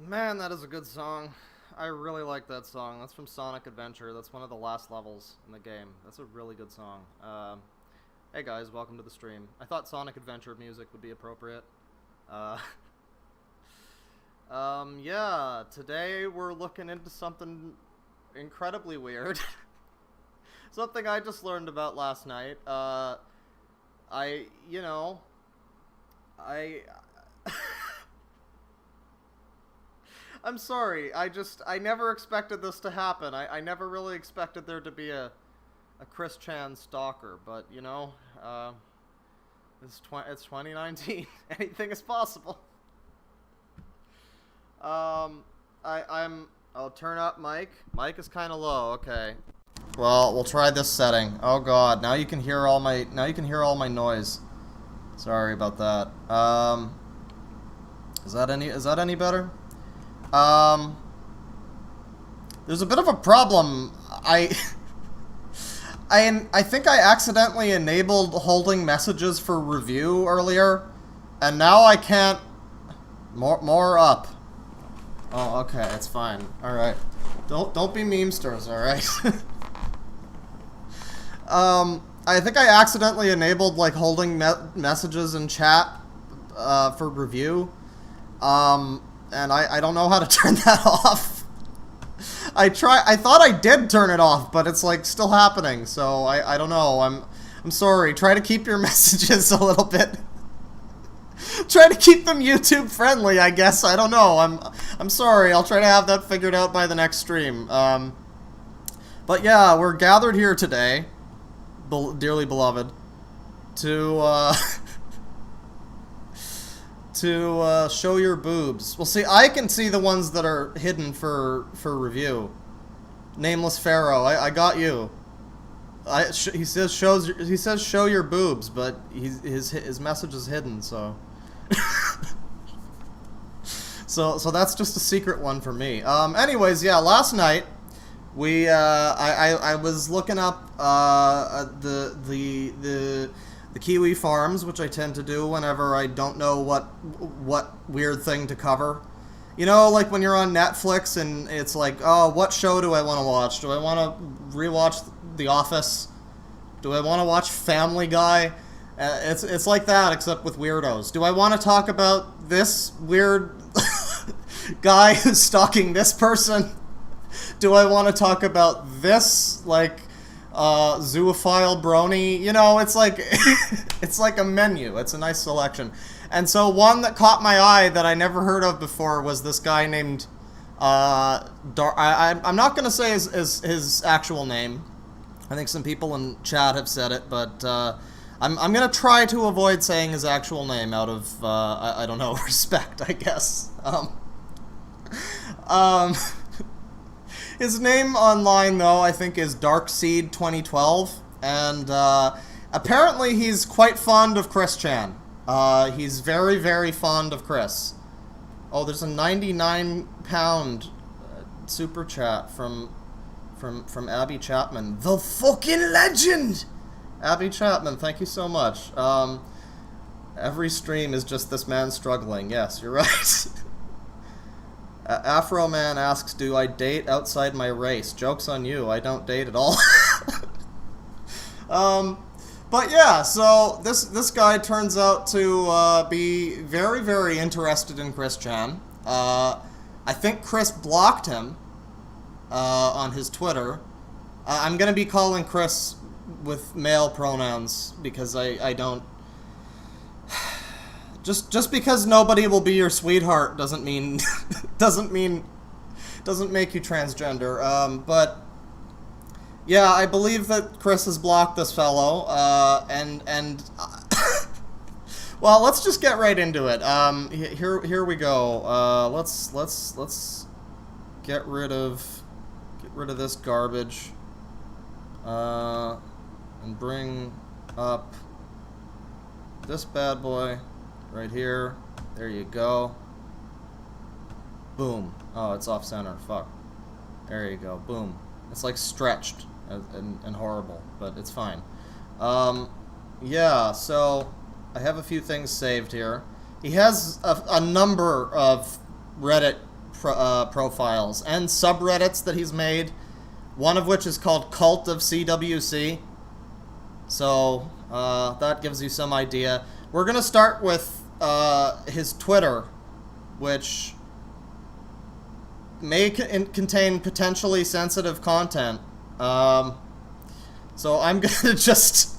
Man, that is a good song. I really like that song. That's from Sonic Adventure. That's one of the last levels in the game. That's a really good song. Hey guys, welcome to the stream. I thought Sonic Adventure music would be appropriate. Uh, yeah, today we're looking into something incredibly weird. Something I just learned about last night. I, you know, I... I'm sorry, I never expected this to happen. I never really expected there to be a Chris Chan stalker, but, you know, it's 2019. Anything is possible. I'll turn up mic. Mic is kind of low, okay. Well, we'll try this setting. Oh god, now you can hear all my noise. Sorry about that. Is that any better? There's a bit of a problem. I think I accidentally enabled holding messages for review earlier, and now I can't. More up. Oh, okay, it's fine. All right, don't be memesters, all right. I think I accidentally enabled like holding messages in chat for review. And I don't know how to turn that off. I thought I did turn it off, but it's like still happening, so I don't know. I'm sorry. Try to keep your messages a little bit. Try to keep them YouTube friendly, I guess. I don't know. I'm sorry. I'll try to have that figured out by the next stream. But yeah, we're gathered here today, dearly beloved, to show your boobs. Well, see, I can see the ones that are hidden for review. Nameless Pharaoh, I got you. He says show your boobs, but his message is hidden, so. so that's just a secret one for me. Anyways, yeah, last night I was looking up the Kiwi Farms, which I tend to do whenever I don't know what weird thing to cover. You know, like when you're on Netflix and it's like, oh, what show do I want to watch? Do I want to rewatch The Office? Do I want to watch Family Guy? It's like that, except with weirdos. Do I want to talk about this weird guy who's stalking this person? Do I want to talk about this, like, zoophile brony? You know, it's like it's like a menu. It's a nice selection. And so one that caught my eye that I never heard of before was this guy named I'm not gonna say his actual name. I think some people in chat have said it, but I'm gonna try to avoid saying his actual name out of I don't know, respect, I guess. His name online, though, I think is Darkseed2012, and apparently he's quite fond of Chris Chan. He's very, very fond of Chris. Oh, there's a 99-pound super chat from Abby Chapman. The fucking legend! Abby Chapman, thank you so much. Every stream is just this man struggling. Yes, you're right. Afro Man asks, do I date outside my race? Joke's on you, I don't date at all. But yeah, so this guy turns out to be very, very interested in Chris Chan. I think Chris blocked him on his Twitter. I'm gonna be calling Chris with male pronouns because I don't... Just because nobody will be your sweetheart doesn't mean doesn't make you transgender. But yeah, I believe that Chris has blocked this fellow. And well, let's just get right into it. Here we go. Let's get rid of this garbage. And bring up this bad boy. Right here. There you go. Boom. Oh, it's off center. Fuck. There you go. Boom. It's like stretched and horrible, but it's fine. Yeah, so I have a few things saved here. He has a number of Reddit profiles and subreddits that he's made, one of which is called Cult of CWC. So, that gives you some idea. We're going to start with his Twitter, which may contain potentially sensitive content. So I'm going to just...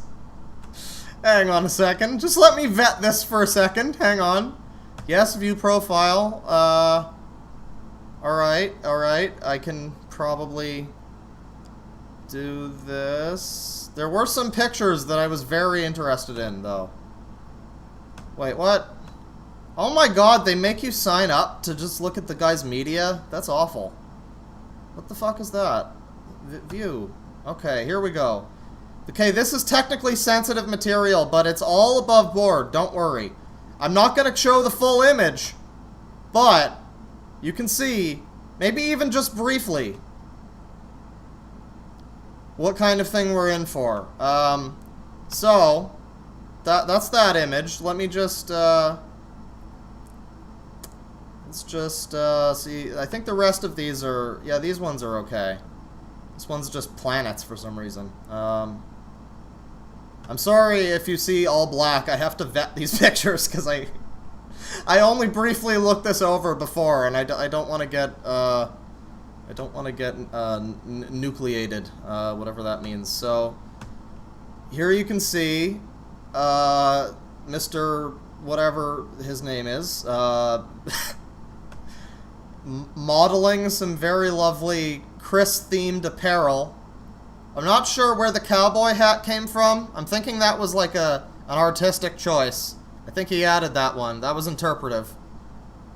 Hang on a second. Just let me vet this for a second. Hang on. Yes, view profile. Alright. I can probably do this. There were some pictures that I was very interested in, though. Wait, what? Oh my god, they make you sign up to just look at the guy's media? That's awful. What the fuck is that? View. Okay, here we go. Okay, this is technically sensitive material, but it's all above board, don't worry. I'm not going to show the full image, but you can see, maybe even just briefly, what kind of thing we're in for. So, that's that image. Let me just, let's just, see. I think the rest of these are, yeah, these ones are okay. This one's just planets for some reason. I'm sorry if you see all black. I have to vet these pictures because I only briefly looked this over before, and I don't want to get nucleated, whatever that means. So here you can see Mr. whatever his name is modeling some very lovely Chris-themed apparel. I'm not sure where the cowboy hat came from. I'm thinking that was like an artistic choice. I think he added that one. That was interpretive.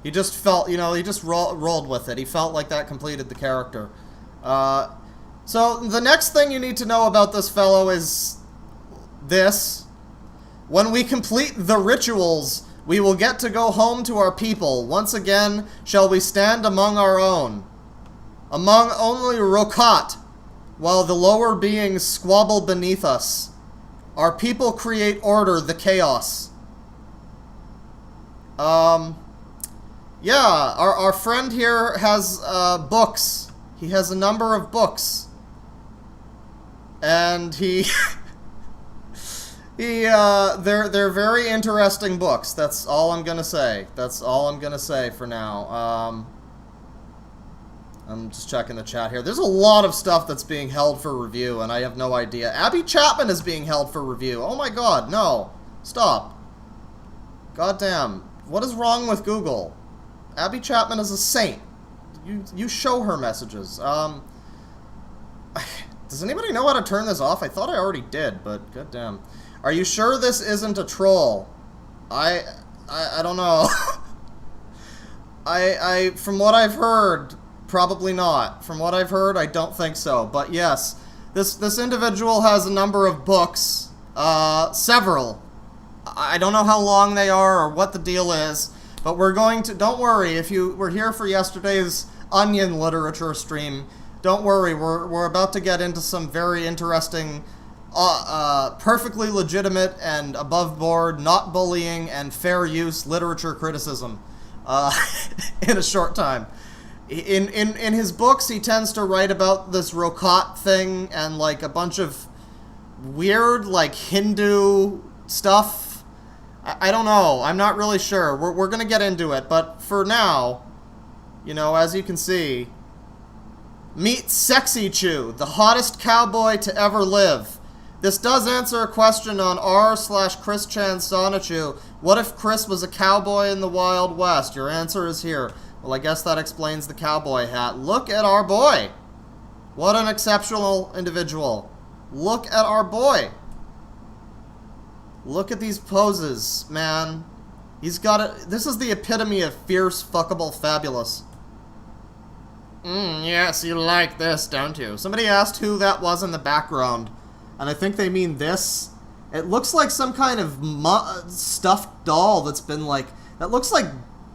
He just felt, you know, he just rolled with it. He felt like that completed the character. So the next thing you need to know about this fellow is this. When we complete the rituals, we will get to go home to our people. Once again, shall we stand among our own. Among only Rokat, while the lower beings squabble beneath us. Our people create order, the chaos. Yeah, our friend here has, books. He has a number of books. And they're very interesting books. That's all I'm gonna say. That's all I'm gonna say for now. I'm just checking the chat here. There's a lot of stuff that's being held for review, and I have no idea. Abby Chapman is being held for review. Oh my god, no. Stop. Goddamn. What is wrong with Google? Abby Chapman is a saint. You show her messages. Does anybody know how to turn this off? I thought I already did, but goddamn. Are you sure this isn't a troll? I don't know. From what I've heard, probably not. From what I've heard, I don't think so. But yes, this individual has a number of books. Several. I don't know how long they are or what the deal is, but we're going to, don't worry, if you were here for yesterday's Onion literature stream, don't worry, we're about to get into some very interesting, perfectly legitimate and above board, not bullying and fair use literature criticism, in a short time. In his books, he tends to write about this Rokat thing and, like, a bunch of weird, like, Hindu stuff. I don't know. I'm not really sure. We're gonna get into it, but for now, you know, as you can see, meet Sexy Chew, the hottest cowboy to ever live. This does answer a question on r/Chris-chan Sonichu. What if Chris was a cowboy in the Wild West? Your answer is here. Well, I guess that explains the cowboy hat. Look at our boy. What an exceptional individual. Look at our boy. Look at these poses, man. He's got it. This is the epitome of fierce, fuckable, fabulous. Yes, you like this, don't you? Somebody asked who that was in the background, and I think they mean this. It looks like some kind of stuffed doll that's been, like, that looks like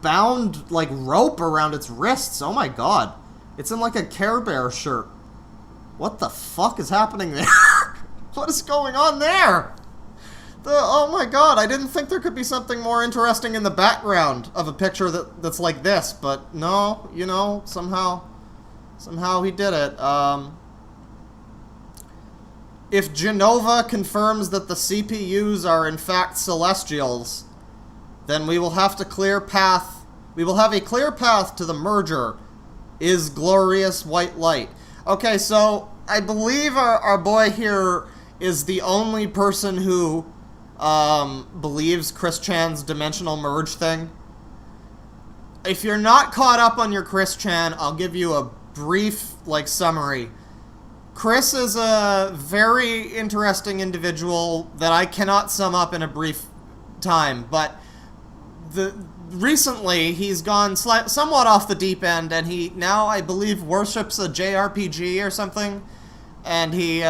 bound, like, rope around its wrists. Oh my god. It's in, like, a Care Bear shirt. What the fuck is happening there? What is going on there? Oh my god, I didn't think there could be something more interesting in the background of a picture that's like this, but no, you know, somehow he did it. If Genova confirms that the CPUs are in fact Celestials, then we will have a clear path to the merger. Is glorious white light. Okay, so I believe our boy here is the only person who believes Chris Chan's dimensional merge thing. If you're not caught up on your Chris Chan, I'll give you a brief, summary. Chris is a very interesting individual that I cannot sum up in a brief time, but recently he's gone somewhat off the deep end, and he now, I believe, worships a JRPG or something, and he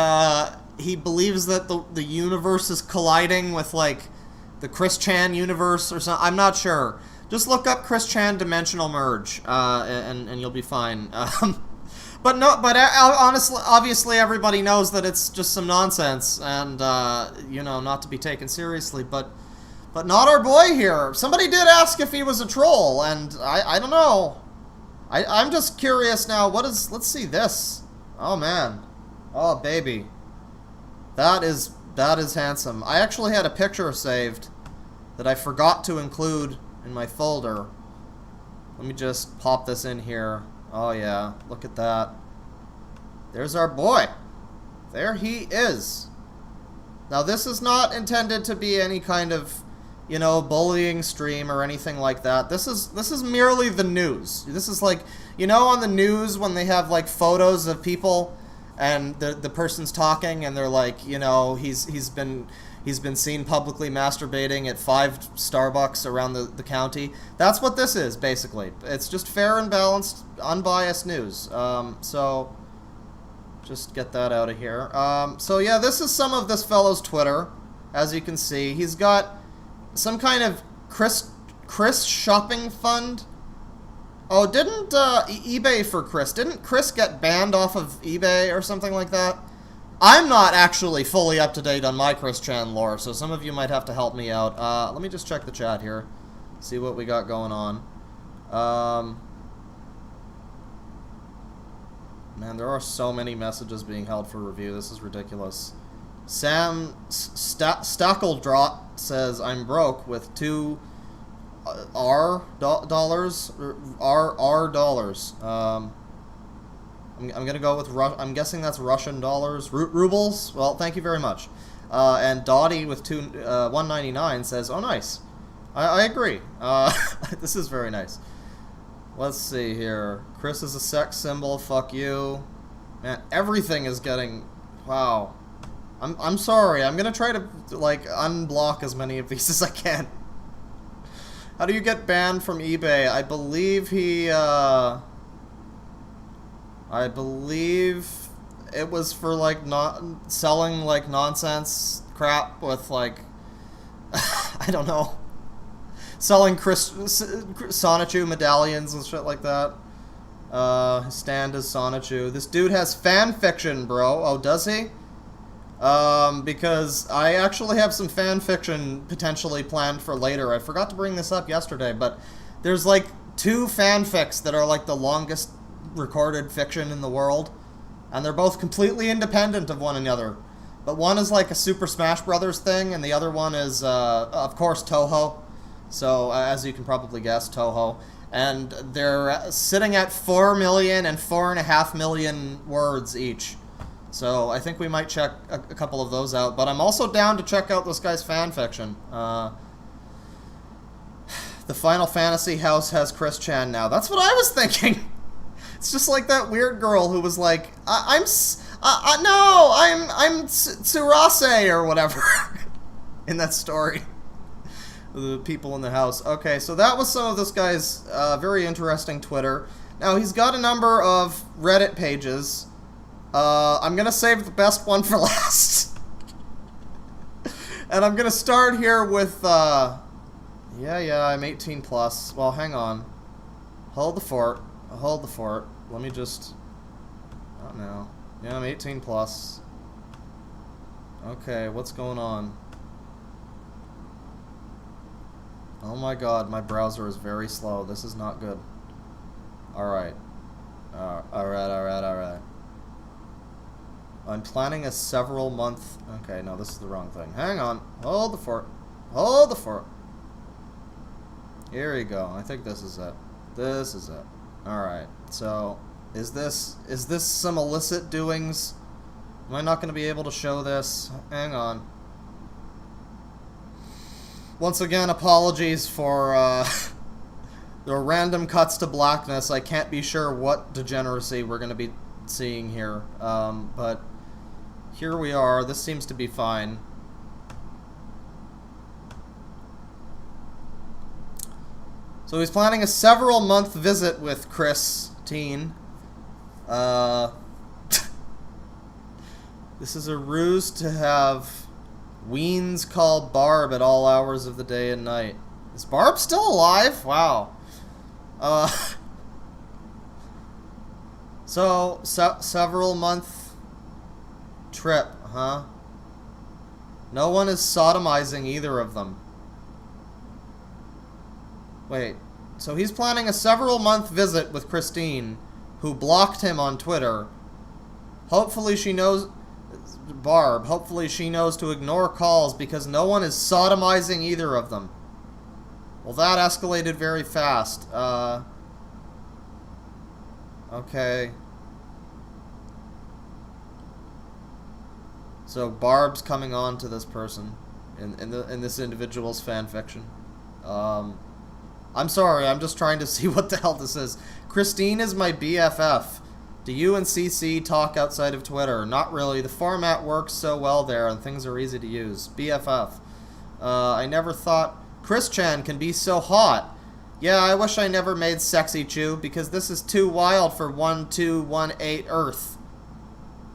believes that the universe is colliding with, the Chris Chan universe or something. I'm not sure. Just look up Chris Chan Dimensional Merge, and you'll be fine. But honestly, obviously everybody knows that it's just some nonsense, and, not to be taken seriously, but not our boy here. Somebody did ask if he was a troll, and I don't know. I'm just curious now, let's see this. Oh man. Oh baby. That is handsome. I actually had a picture saved that I forgot to include in my folder. Let me just pop this in here. Oh yeah, look at that. There's our boy. There he is. Now this is not intended to be any kind of, bullying stream or anything like that. This is merely the news. This is on the news when they have photos of people and the person's talking and they're he's been seen publicly masturbating at 5 Starbucks around the county. That's what this is, basically. It's just fair and balanced, unbiased news. So, just get that out of here. So yeah, this is some of this fellow's Twitter. As you can see, he's got some kind of Chris shopping fund. Oh, didn't eBay for Chris? Didn't Chris get banned off of eBay or something like that? I'm not actually fully up to date on my Chris Chan lore, so some of you might have to help me out. Let me just check the chat here, see what we got going on. Man, there are so many messages being held for review. This is ridiculous. Sam Stackledrot says, I'm broke with $2 dollars. I'm gonna go with I'm guessing that's Russian dollars, rubles. Well, thank you very much. And Dottie with $1.99 says, "Oh, nice. I agree. This is very nice." Let's see here. Chris is a sex symbol. Fuck you, man. Everything is getting. Wow. I'm sorry. I'm gonna try to unblock as many of these as I can. How do you get banned from eBay? I believe he. I believe it was for not selling nonsense crap with I don't know, selling Sonichu medallions and shit like that. His stand is Sonichu. This dude has fan fiction, bro. Oh, does he? Because I actually have some fan fiction potentially planned for later. I forgot to bring this up yesterday, but there's 2 fanfics that are the longest recorded fiction in the world, and they're both completely independent of one another. But one is a Super Smash Brothers thing, and the other one is, of course, Toho. So, as you can probably guess, Toho. And they're sitting at 4 million and 4.5 million words each. So, I think we might check a couple of those out. But I'm also down to check out this guy's fanfiction. The Final Fantasy house has Chris Chan now. That's what I was thinking! It's just like that weird girl who was like, I'm Tsurase or whatever in that story. The people in the house. Okay, so that was some of this guy's very interesting Twitter. Now, he's got a number of Reddit pages. I'm gonna save the best one for last. And I'm gonna start here with, yeah, I'm 18 plus. Well, hang on. Hold the fort. Hold the fort. Let me just... Oh, no. Yeah, I'm 18 plus. Okay, what's going on? Oh my god, my browser is very slow. This is not good. Alright. Alright. I'm planning a several month... Okay, no, this is the wrong thing. Hang on. Hold the fort. Hold the fort. Here we go. I think this is it. This is it. Alright. So, is this some illicit doings? Am I not going to be able to show this? Hang on. Once again, apologies for the random cuts to blackness. I can't be sure what degeneracy we're going to be seeing here. But here we are. This seems to be fine. So he's planning a several-month visit with Christine. This is a ruse to have Weens call Barb at all hours of the day and night. Is Barb still alive? Wow. Several month trip, huh? No one is sodomizing either of them. Wait, so he's planning a several month visit with Christine, who blocked him on Twitter. Hopefully she knows... Barb, hopefully she knows to ignore calls because no one is sodomizing either of them. Well, that escalated very fast. Okay. So Barb's coming on to this person in this individual's fanfiction. I'm sorry, I'm just trying to see what the hell this is. Christine is my BFF. Do you and CC talk outside of Twitter? Not really. The format works so well there and things are easy to use. BFF. I never thought Chris Chan can be so hot. Yeah, I wish I never made Sexy Chew because this is too wild for 1218 Earth.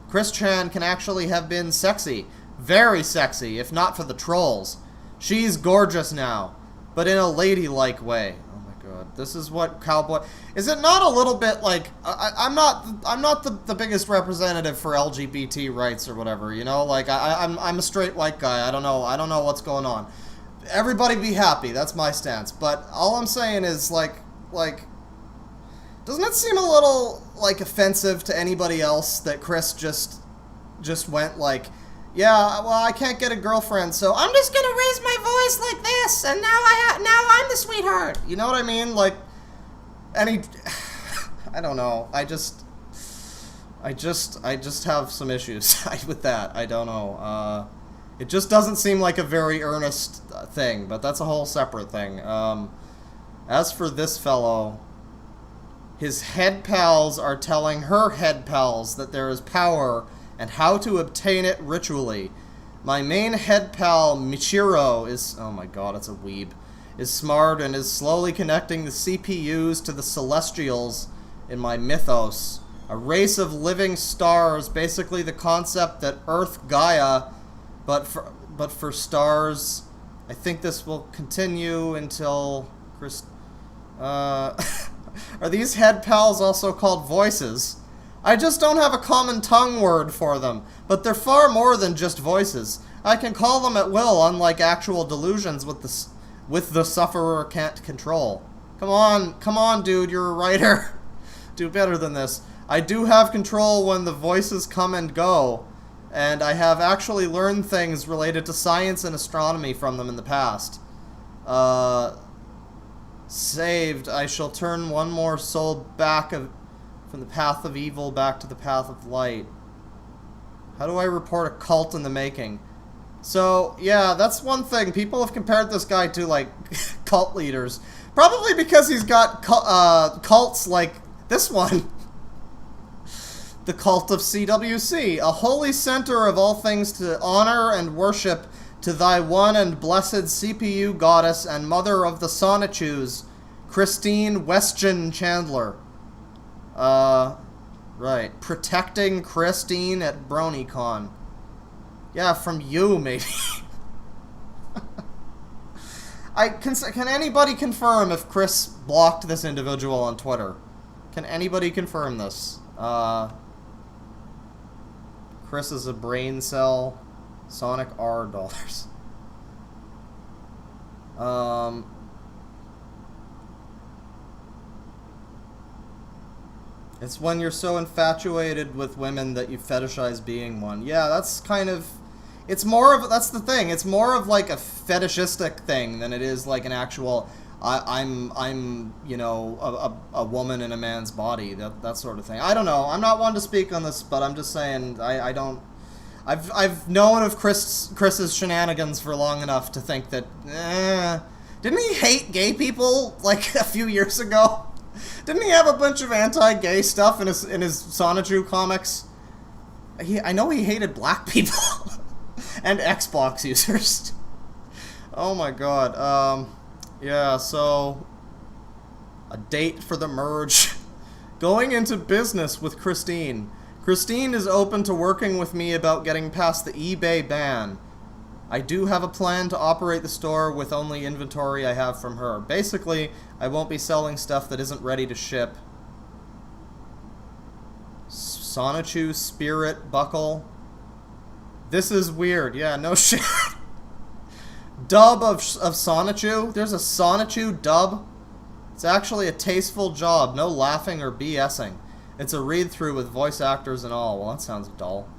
Chris Chan can actually have been sexy. Very sexy, if not for the trolls. She's gorgeous now, but in a ladylike way. This is what cowboy... Is it not a little bit like... I'm not the biggest representative for LGBT rights or whatever, you know? Like, I'm a straight white guy. I don't know what's going on. Everybody be happy. That's my stance. But all I'm saying is, like... Doesn't it seem a little, like, offensive to anybody else that Chris just went, like... Yeah, well, I can't get a girlfriend, so I'm just gonna raise my voice like this, and now I'm the sweetheart. You know what I mean? Like, I don't know. I just have some issues with that. I don't know. It just doesn't seem like a very earnest thing, but that's a whole separate thing. As for this fellow, his head pals are telling her head pals that there is power and how to obtain it ritually. My main head pal, Michiro, is... Oh my god, it's a weeb. Is smart and is slowly connecting the CPUs to the Celestials in my mythos. A race of living stars, basically the concept that Earth Gaia, but for stars. I think this will continue until... Are these head pals also called voices? I just don't have a common tongue word for them, but they're far more than just voices. I can call them at will, unlike actual delusions with the sufferer can't control. Come on, dude, you're a writer. Do better than this. I do have control when the voices come and go, and I have actually learned things related to science and astronomy from them in the past. Saved. I shall turn one more soul back from the path of evil back to the path of light. How do I report a cult in the making? So, yeah, that's one thing. People have compared this guy to, like, cult leaders. Probably because he's got cults like this one. The cult of CWC, a holy center of all things to honor and worship to thy one and blessed CPU goddess and mother of the Sonichus, Christine Westgen Chandler. Right. Protecting Christine at BronyCon. Yeah, from you, maybe. Can anybody confirm if Chris blocked this individual on Twitter? Can anybody confirm this? Chris is a brain cell. Sonic R dollars. It's when you're so infatuated with women that you fetishize being one. Yeah, that's kind of... It's more of... That's the thing. It's more of like a fetishistic thing than it is like an actual... I'm you know, a woman in a man's body. That sort of thing. I don't know. I'm not one to speak on this, but I'm just saying I don't... I've known of Chris's shenanigans for long enough to think that... Didn't he hate gay people, like, a few years ago? Didn't he have a bunch of anti-gay stuff in his Sonichu comics? I know he hated black people. And Xbox users. Oh my god. Yeah, so... A date for the merge. Going into business with Christine. Christine is open to working with me about getting past the eBay ban. I do have a plan to operate the store with only inventory I have from her. Basically, I won't be selling stuff that isn't ready to ship. Sonichu Spirit Buckle. This is weird. Yeah, no shit. Dub of Sonichu? There's a Sonichu dub? It's actually a tasteful job. No laughing or BSing. It's a read-through with voice actors and all. Well, that sounds dull.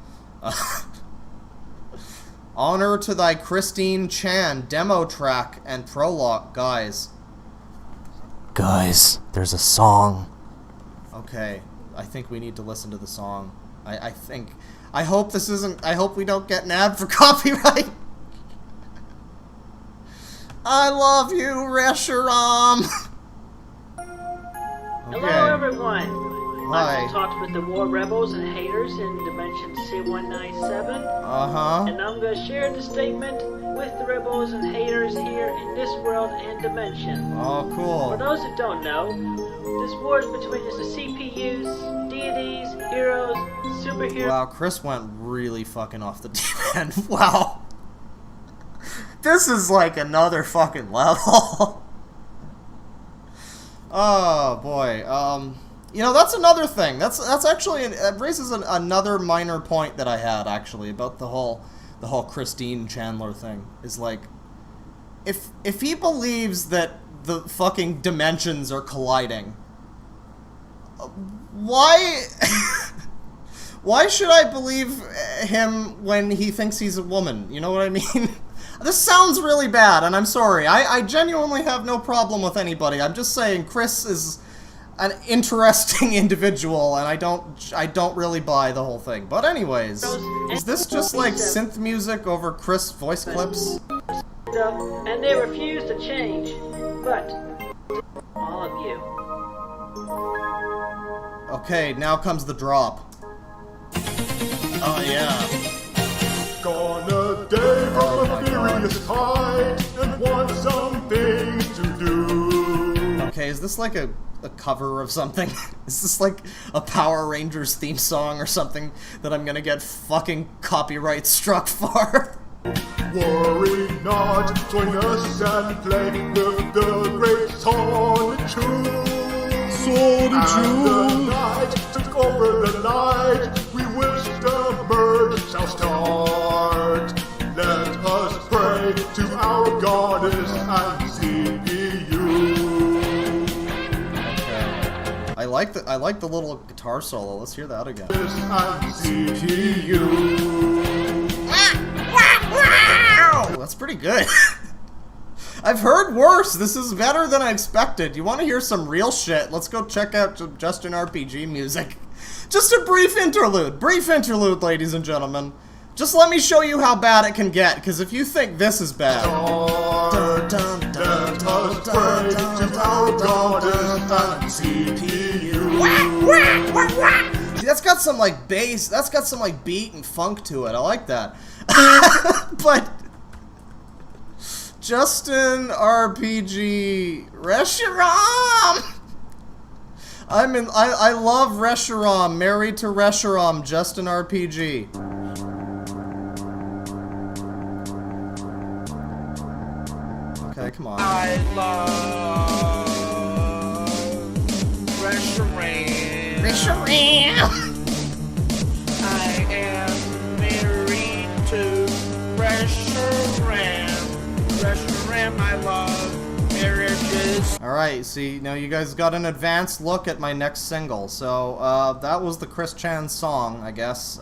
Honor to thy Christine Chan demo track and prologue, guys. Guys, there's a song. Okay, I think we need to listen to the song. I hope this isn't... I hope we don't get nabbed for copyright. I love you, Reshiram. Okay. Hello, everyone. Hi. I talked with the war rebels and haters in Dimension C197. Uh-huh. And I'm going to share the statement with the rebels and haters here in this world and dimension. Oh, cool. For those that don't know, this war is between the CPUs, deities, heroes, superheroes. Wow, Chris went really fucking off the deep end. Wow. This is like another fucking level. Oh, boy. You know, that's another thing. That's actually... It raises another minor point that I had, actually, about the whole Christine Chandler thing. Is like... If he believes that the fucking dimensions are colliding... Why... Why should I believe him when he thinks he's a woman? You know what I mean? This sounds really bad, and I'm sorry. I genuinely have no problem with anybody. I'm just saying Chris is an interesting individual, and I don't really buy the whole thing. But anyways, is this just like synth music over Chris voice clips? And they refuse to change. But all of you. Okay, now comes the drop. Oh yeah. Gone a day from a furious tide and want something to do. Okay, is this like a cover of something? Is this like a Power Rangers theme song or something that I'm gonna get fucking copyright struck for? Worry not, join us and play with the great Sonichu. And the night took over the night. We wish the merge shall start. Let us pray to our goddess and CPU. Okay. I like the little guitar solo. Let's hear that again. And CPU. Oh, that's pretty good. I've heard worse. This is better than I expected. You want to hear some real shit? Let's go check out Justin RPG music. Just a brief interlude. Brief interlude, ladies and gentlemen. Just let me show you how bad it can get, because if you think this is bad... Let us pray to our goddess and CPU. See, that's got some, like, bass. That's got some, like, beat and funk to it. I like that. But... Justin RPG Reshiram. I love Reshiram. Married to Reshiram. Justin RPG. Okay, come on. I love Reshiram. Reshiram. I am married to Reshiram. Reshiram, I love marriages. Alright, see, now you guys got an advanced look at my next single. So, that was the Chris Chan song, I guess.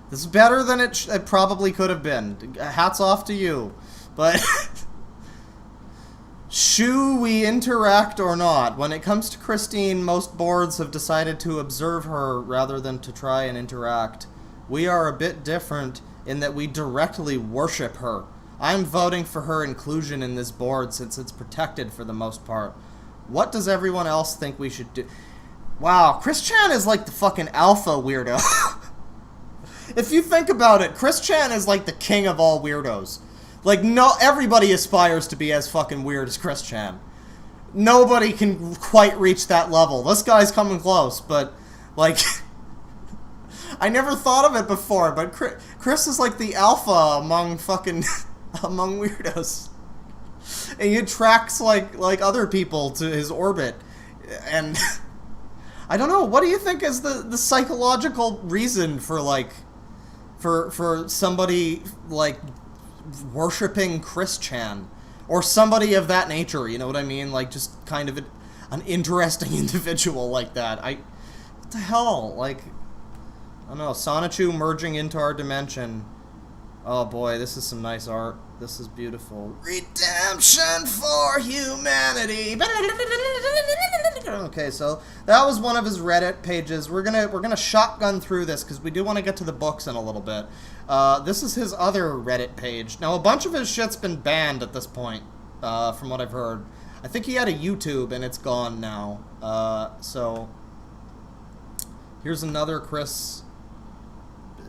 This is better than it probably could have been. Hats off to you. But, should we interact or not? When it comes to Christine, most boards have decided to observe her rather than to try and interact. We are a bit different in that we directly worship her. I'm voting for her inclusion in this board since it's protected for the most part. What does everyone else think we should do? Wow, Chris Chan is like the fucking alpha weirdo. If you think about it, Chris Chan is like the king of all weirdos. Like, no, everybody aspires to be as fucking weird as Chris Chan. Nobody can quite reach that level. This guy's coming close, but, like... I never thought of it before, but Chris is like the alpha among fucking... among weirdos. And he attracts, like other people to his orbit. And... I don't know, what do you think is the psychological reason for, like... For somebody, like... worshipping Chris Chan, or somebody of that nature, you know what I mean? Like, just kind of an interesting individual like that. What the hell? Like, I don't know, Sonichu merging into our dimension. Oh boy, this is some nice art. This is beautiful. Redemption for humanity. Okay, so that was one of his Reddit pages. We're gonna shotgun through this because we do want to get to the books in a little bit. This is his other Reddit page. Now, a bunch of his shit's been banned at this point, from what I've heard. I think he had a YouTube and it's gone now. So here's another Chris.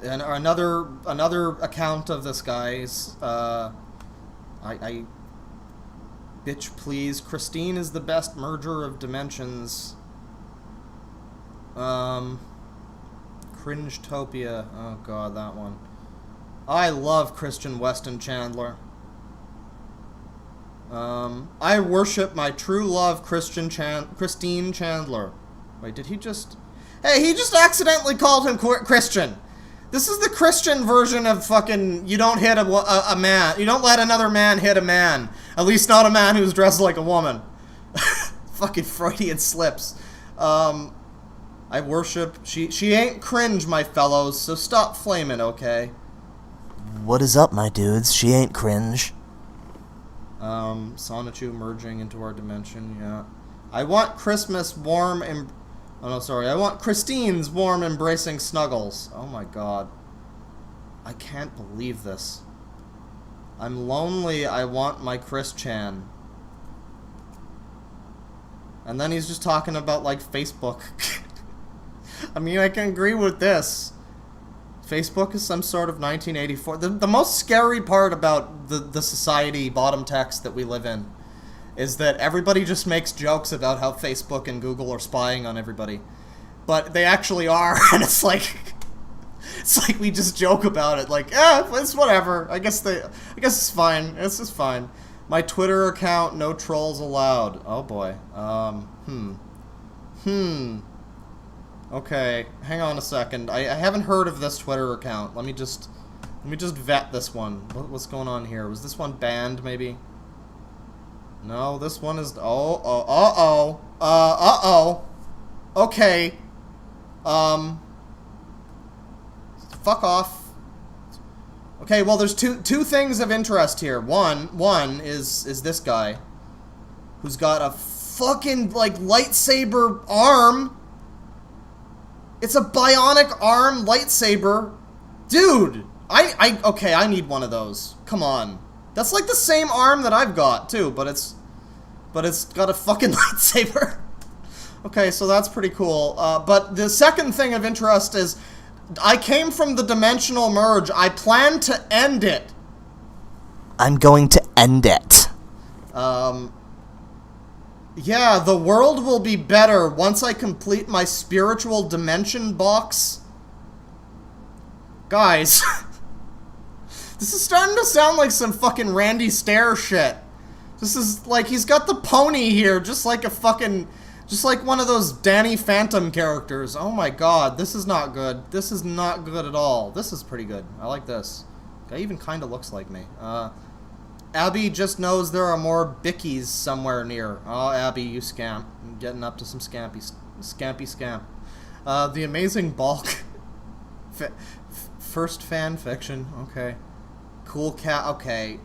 And another account of this guy's. Bitch, please. Christine is the best merger of dimensions. Cringetopia. Oh god, that one. I love Christian Weston Chandler. I worship my true love, Christine Chandler. Wait, did he just... Hey, he just accidentally called him Christian. This is the Christian version of fucking, you don't hit a man. You don't let another man hit a man. At least not a man who's dressed like a woman. Fucking Freudian slips. I worship, she ain't cringe, my fellows, so stop flaming, okay? What is up, my dudes? She ain't cringe. Sonichu merging into our dimension, yeah. I want Christmas warm and... Oh no, sorry. I want Christine's warm, embracing snuggles. Oh my god. I can't believe this. I'm lonely, I want my Chris Chan. And then he's just talking about, like, Facebook. I mean, I can agree with this. Facebook is some sort of 1984. The most scary part about the society bottom text that we live in is that everybody just makes jokes about how Facebook and Google are spying on everybody. But they actually are, and it's like we just joke about it, like, it's whatever. I guess it's fine. It's just fine. My Twitter account, no trolls allowed. Oh boy. Okay, hang on a second. I haven't heard of this Twitter account. Let me just vet this one. What's going on here? Was this one banned, maybe? No, this one is... Okay. Fuck off. Okay, well, there's two things of interest here. One is this guy, who's got a fucking, like, lightsaber arm. It's a bionic arm lightsaber. Dude! Okay, I need one of those. Come on. That's like the same arm that I've got, too, but it's got a fucking lightsaber. Okay, so that's pretty cool. But the second thing of interest is, I came from the dimensional merge. I plan to end it. I'm going to end it. Yeah, the world will be better once I complete my spiritual dimension box. Guys... This is starting to sound like some fucking Randy Stair shit. This is like, he's got the pony here, just like a fucking... Just like one of those Danny Phantom characters. Oh my god, this is not good. This is not good at all. This is pretty good. I like this. Guy even kind of looks like me. Abby just knows there are more bickies somewhere near. Oh, Abby, you scamp. I'm getting up to some scampy scamp. The Amazing Bulk. First fan fiction. Okay. Cool Cat. Okay.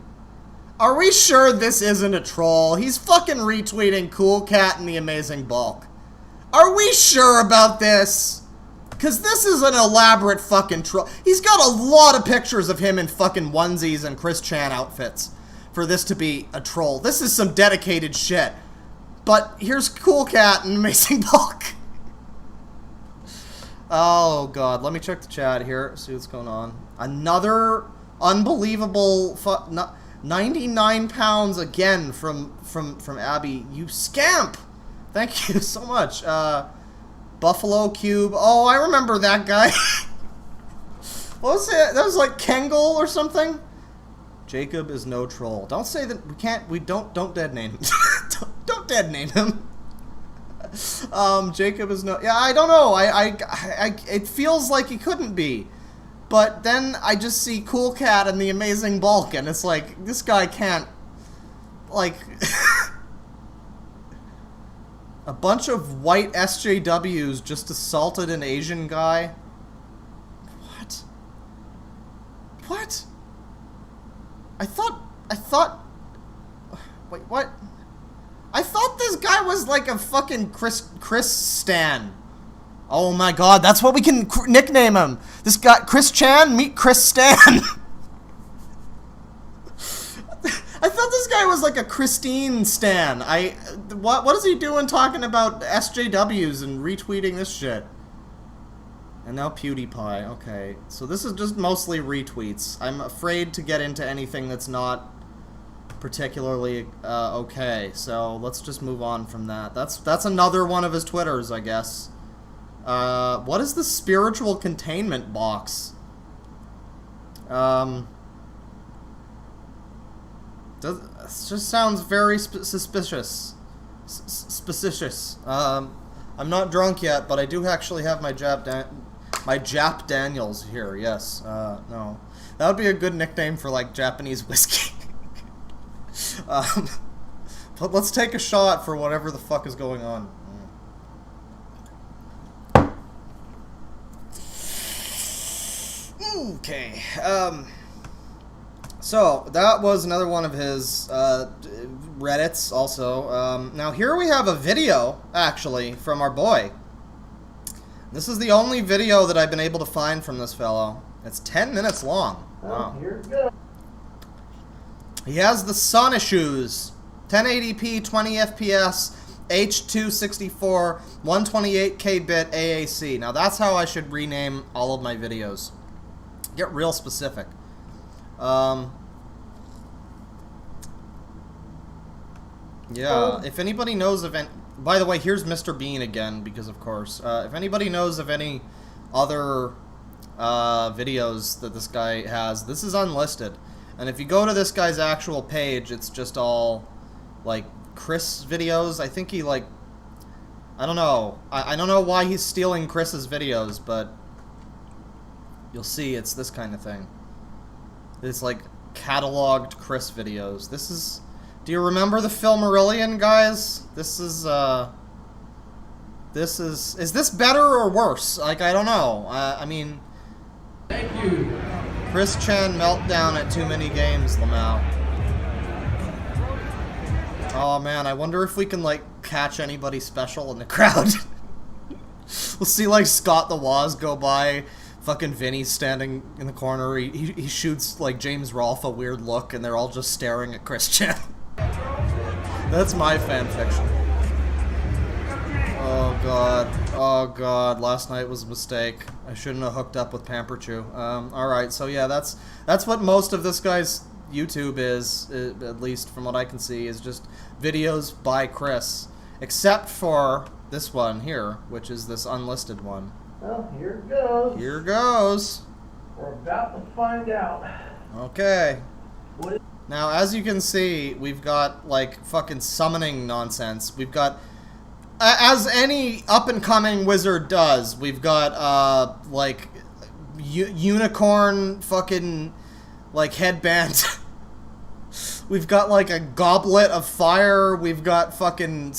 Are we sure this isn't a troll? He's fucking retweeting Cool Cat and the Amazing Bulk. Are we sure about this? Because this is an elaborate fucking troll. He's got a lot of pictures of him in fucking onesies and Chris Chan outfits for this to be a troll. This is some dedicated shit. But here's Cool Cat and Amazing Bulk. Oh, God. Let me check the chat here, see what's going on. Another unbelievable 99 pounds again from Abby. You scamp! Thank you so much. Buffalo Cube. Oh, I remember that guy. What was it? That was like Kengel or something? Jacob is no troll. Don't say that. Don't dead name him. don't dead name him. Jacob is no. Yeah, I don't know. It feels like he couldn't be. But then I just see Cool Cat and the Amazing Bulk, and it's like, this guy can't, like, a bunch of white SJWs just assaulted an Asian guy? What? What? I thought, wait, what? I thought this guy was like a fucking Chris Stan. Oh my God, that's what we can nickname him. This guy, Chris Chan, meet Chris Stan. I thought this guy was like a Christine Stan. What is he doing talking about SJWs and retweeting this shit? And now PewDiePie, okay. So this is just mostly retweets. I'm afraid to get into anything that's not particularly okay. So let's just move on from that. That's another one of his Twitters, I guess. What is the spiritual containment box? This just sounds very suspicious. Suspicious. I'm not drunk yet, but I do actually have my Jap Daniels here. Yes. No, that would be a good nickname for like Japanese whiskey. But let's take a shot for whatever the fuck is going on. Okay, so that was another one of his Reddits also. Now here we have a video, actually, from our boy. This is the only video that I've been able to find from this fellow. It's 10 minutes long. Wow. Here we go. He has the Sun issues, 1080p, 20 FPS, H.264, 128K bit AAC. Now that's how I should rename all of my videos. Get real specific. Yeah, if anybody knows of any... By the way, here's Mr. Bean again, because of course. If anybody knows of any other videos that this guy has, this is unlisted. And if you go to this guy's actual page, it's just all, like, Chris videos. I think he, like... I don't know. I don't know why he's stealing Chris's videos, but... You'll see it's this kind of thing. It's like cataloged Chris videos. This is... Do you remember the Filmarillion, guys? This is, Is this better or worse? Like, I don't know. I mean... Thank you. Chris Chan meltdown at too many games, Lamau. Oh man, I wonder if we can, like, catch anybody special in the crowd. We'll see, like, Scott the Woz go by... Fucking Vinny's standing in the corner. He shoots like James Rolfe a weird look, and they're all just staring at Chris Chan. That's my fanfiction. Oh god. Oh god. Last night was a mistake. I shouldn't have hooked up with Pamperchew. Alright, so yeah, that's what most of this guy's YouTube is, at least from what I can see, is just videos by Chris. Except for this one here, which is this unlisted one. Well, here it goes. Here goes. We're about to find out. Okay. What is Now, as you can see, we've got, like, fucking summoning nonsense. We've got, as any up-and-coming wizard does, we've got, like, unicorn fucking, like, headband We've got like a goblet of fire. We've got fucking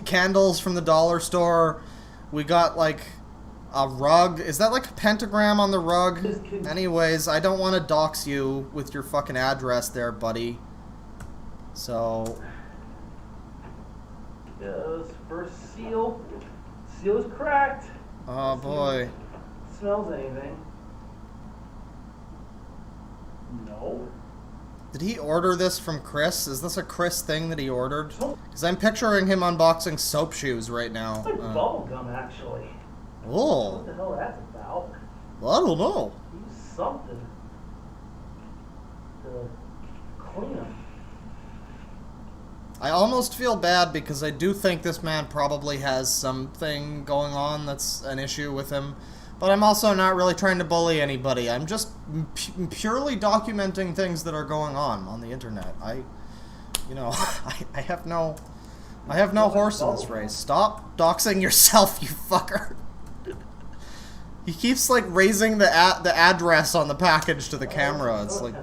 candles from the dollar store. We got like a rug. Is that like a pentagram on the rug? Anyways, I don't want to dox you with your fucking address there, buddy. So... Goes first seal. Seal is cracked. Oh boy. Smells anything? No. Did he order this from Chris? Is this a Chris thing that he ordered? Because I'm picturing him unboxing soap shoes right now. It's like bubble gum, actually. Oh. What the hell that's about? Well, I don't know. Use something to clean them. I almost feel bad because I do think this man probably has something going on that's an issue with him. But I'm also not really trying to bully anybody. I'm just purely documenting things that are going on the internet. You know, I have no horse in this race. Stop doxing yourself, you fucker. He keeps like raising the address on the package to the camera. It's like,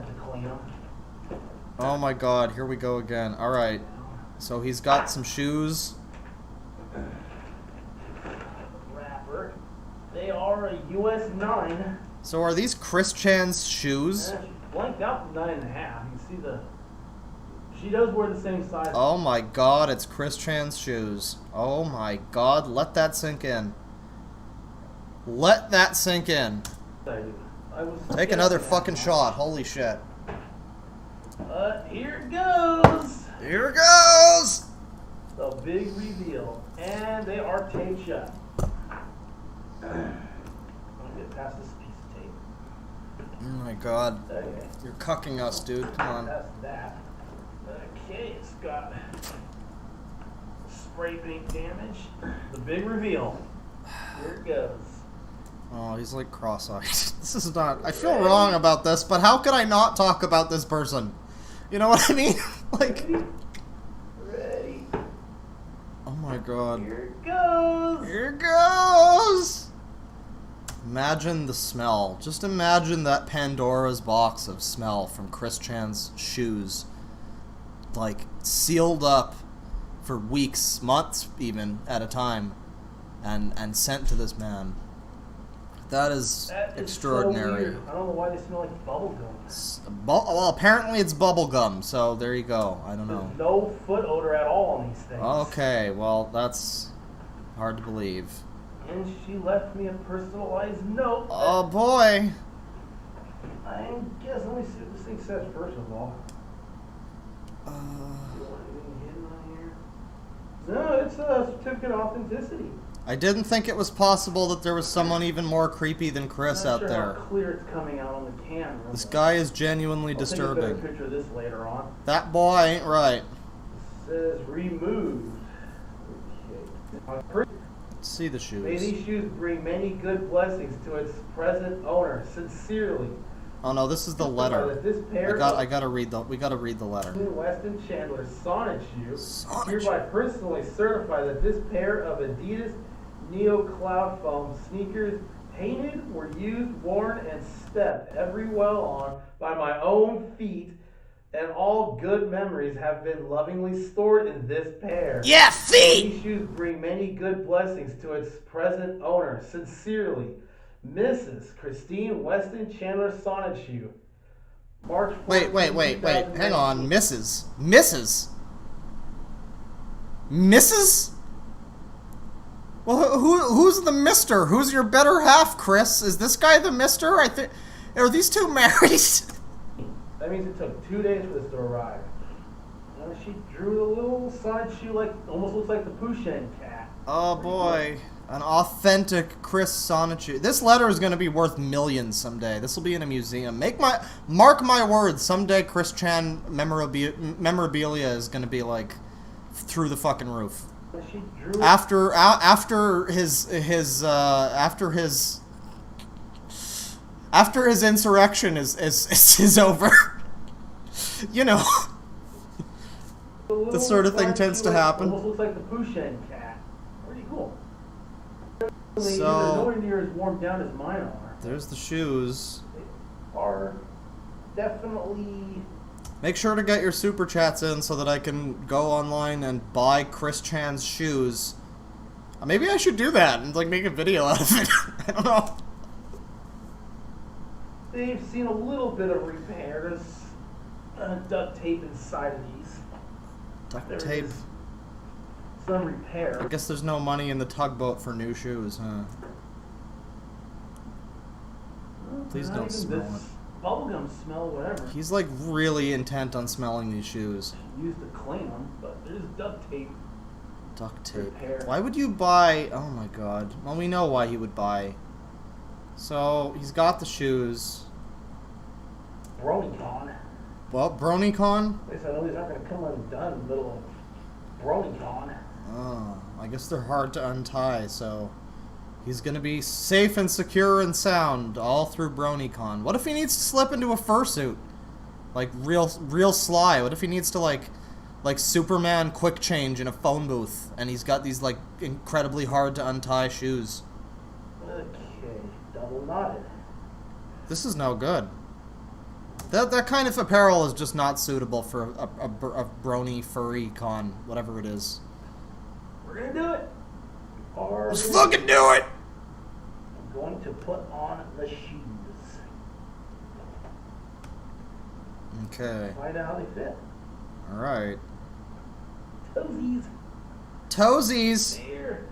oh my god, here we go again. All right, so he's got some shoes. Wrapper. They are a US 9. So are these Chris Chan's shoes? She blanked out the 9.5. You can see the. She does wear the same size. Oh my god, it's Chris Chan's shoes. Oh my god, let that sink in. Let that sink in. Take another fucking shot, holy shit. Here it goes! Here it goes! The big reveal. And they are taped shut. I'm gonna get past this piece of tape. Oh my god. Okay. You're cucking us, dude. Come on. That's that. Okay, it's got spray paint damage. The big reveal. Here it goes. Oh, he's like cross-eyed. This is not... I feel wrong about this, but how could I not talk about this person? You know what I mean? Like... Ready. Oh my god. Here it goes. Here it goes! Imagine the smell. Just imagine that Pandora's box of smell from Chris Chan's shoes. Like, sealed up for weeks, months even, at a time. And sent to this man. That is extraordinary. So weird. I don't know why they smell like bubble gum. Well, apparently it's bubble gum, so there you go. I don't know. There's no foot odor at all on these things. Okay, well, that's hard to believe. And she left me a personalized note. Oh boy! I guess, let me see what this thing says first of all. No, it's a certificate of authenticity. I didn't think it was possible that there was someone even more creepy than Chris I'm not out sure there. How clear it's coming out on the camera. This guy is genuinely disturbing. I'll take a better picture of this later on. That boy ain't right. It says removed. Okay. Let's see the May shoes. these shoes bring many good blessings to its present owner. Sincerely. Oh no, this is the letter. This pair we gotta read the letter. Weston Chandler Sonnet shoe Sonnet hereby personally certify that this pair of Adidas Neo Cloud Foam sneakers, painted, were used, worn, and stepped every well on by my own feet, and all good memories have been lovingly stored in this pair. Yeah, feet! These shoes bring many good blessings to its present owner. Sincerely, Mrs. Christine Weston Chandler Sonnet shoe. March 14, Wait. Hang on. 2019. Mrs.? Well, who's the mister? Who's your better half, Chris? Is this guy the mister? I think... Are these two married? That means it took 2 days for this to arrive. She drew the little side shoe like, almost looks like the Pushen cat. Oh boy. An authentic Chris Sonnet shoe. This letter is going to be worth millions someday. This will be in a museum. Mark my words, someday Chris Chan memorabilia is going to be like through the fucking roof. She drew After his insurrection is over. You know. That sort of thing tends to happen. Almost looks like the Pushen cat. Pretty cool. They're So nowhere near as warmed down as mine are. there's the shoes. They are definitely Make sure to get your super chats in so that I can go online and buy Chris Chan's shoes. Maybe I should do that and like make a video out of it. I don't know. They've seen a little bit of repairs. Duct tape inside of these. Duct There tape. is some repair. I guess there's no money in the tugboat for new shoes, huh? Please Not don't even smell this it. bubblegum smell, whatever. He's like really intent on smelling these shoes. Used to clean them, but there's duct tape. Duct tape. Repair. Why would you buy... Oh my god. Well, we know why he would buy. So, he's got the shoes. BronyCon. Well, BronyCon? At least I know these aren't going to come undone in the middle of BronyCon. Oh, I guess they're hard to untie, so... He's gonna be safe and secure and sound all through BronyCon. What if he needs to slip into a fursuit? Like, real sly. What if he needs to, like Superman quick change in a phone booth, and he's got these, like, incredibly hard to untie shoes? Okay, double knotted. This is no good. That kind of apparel is just not suitable for a brony furry con, whatever it is. We're going to do it. Let's fucking do it! I'm going to put on the shoes. Okay. Find out how they fit. Alright. Toesies. Toesies! There.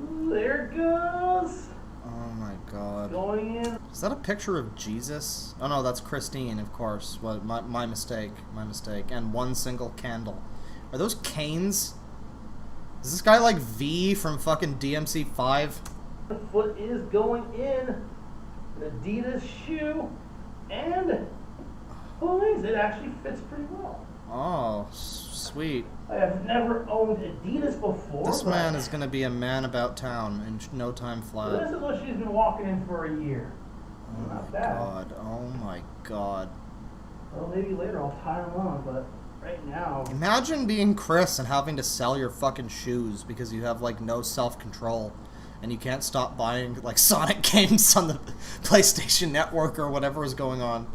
Ooh, there it goes. Oh my god. Going in. Is that a picture of Jesus? Oh no, that's Christine, of course. Well, my mistake. My mistake. And one single candle. Are those canes? Is this guy like V from fucking DMC5? The foot is going in. An Adidas shoe. And, boys, it actually fits pretty well. Oh, sweet. I have never owned Adidas before. This man is gonna be a man about town in no time This flat. is what she's been walking in for a year. Oh Not my bad. god. Oh my god. Well, maybe later I'll tie them on, but right now... Imagine being Chris and having to sell your fucking shoes because you have like no self-control and you can't stop buying like Sonic games on the PlayStation Network or whatever is going on.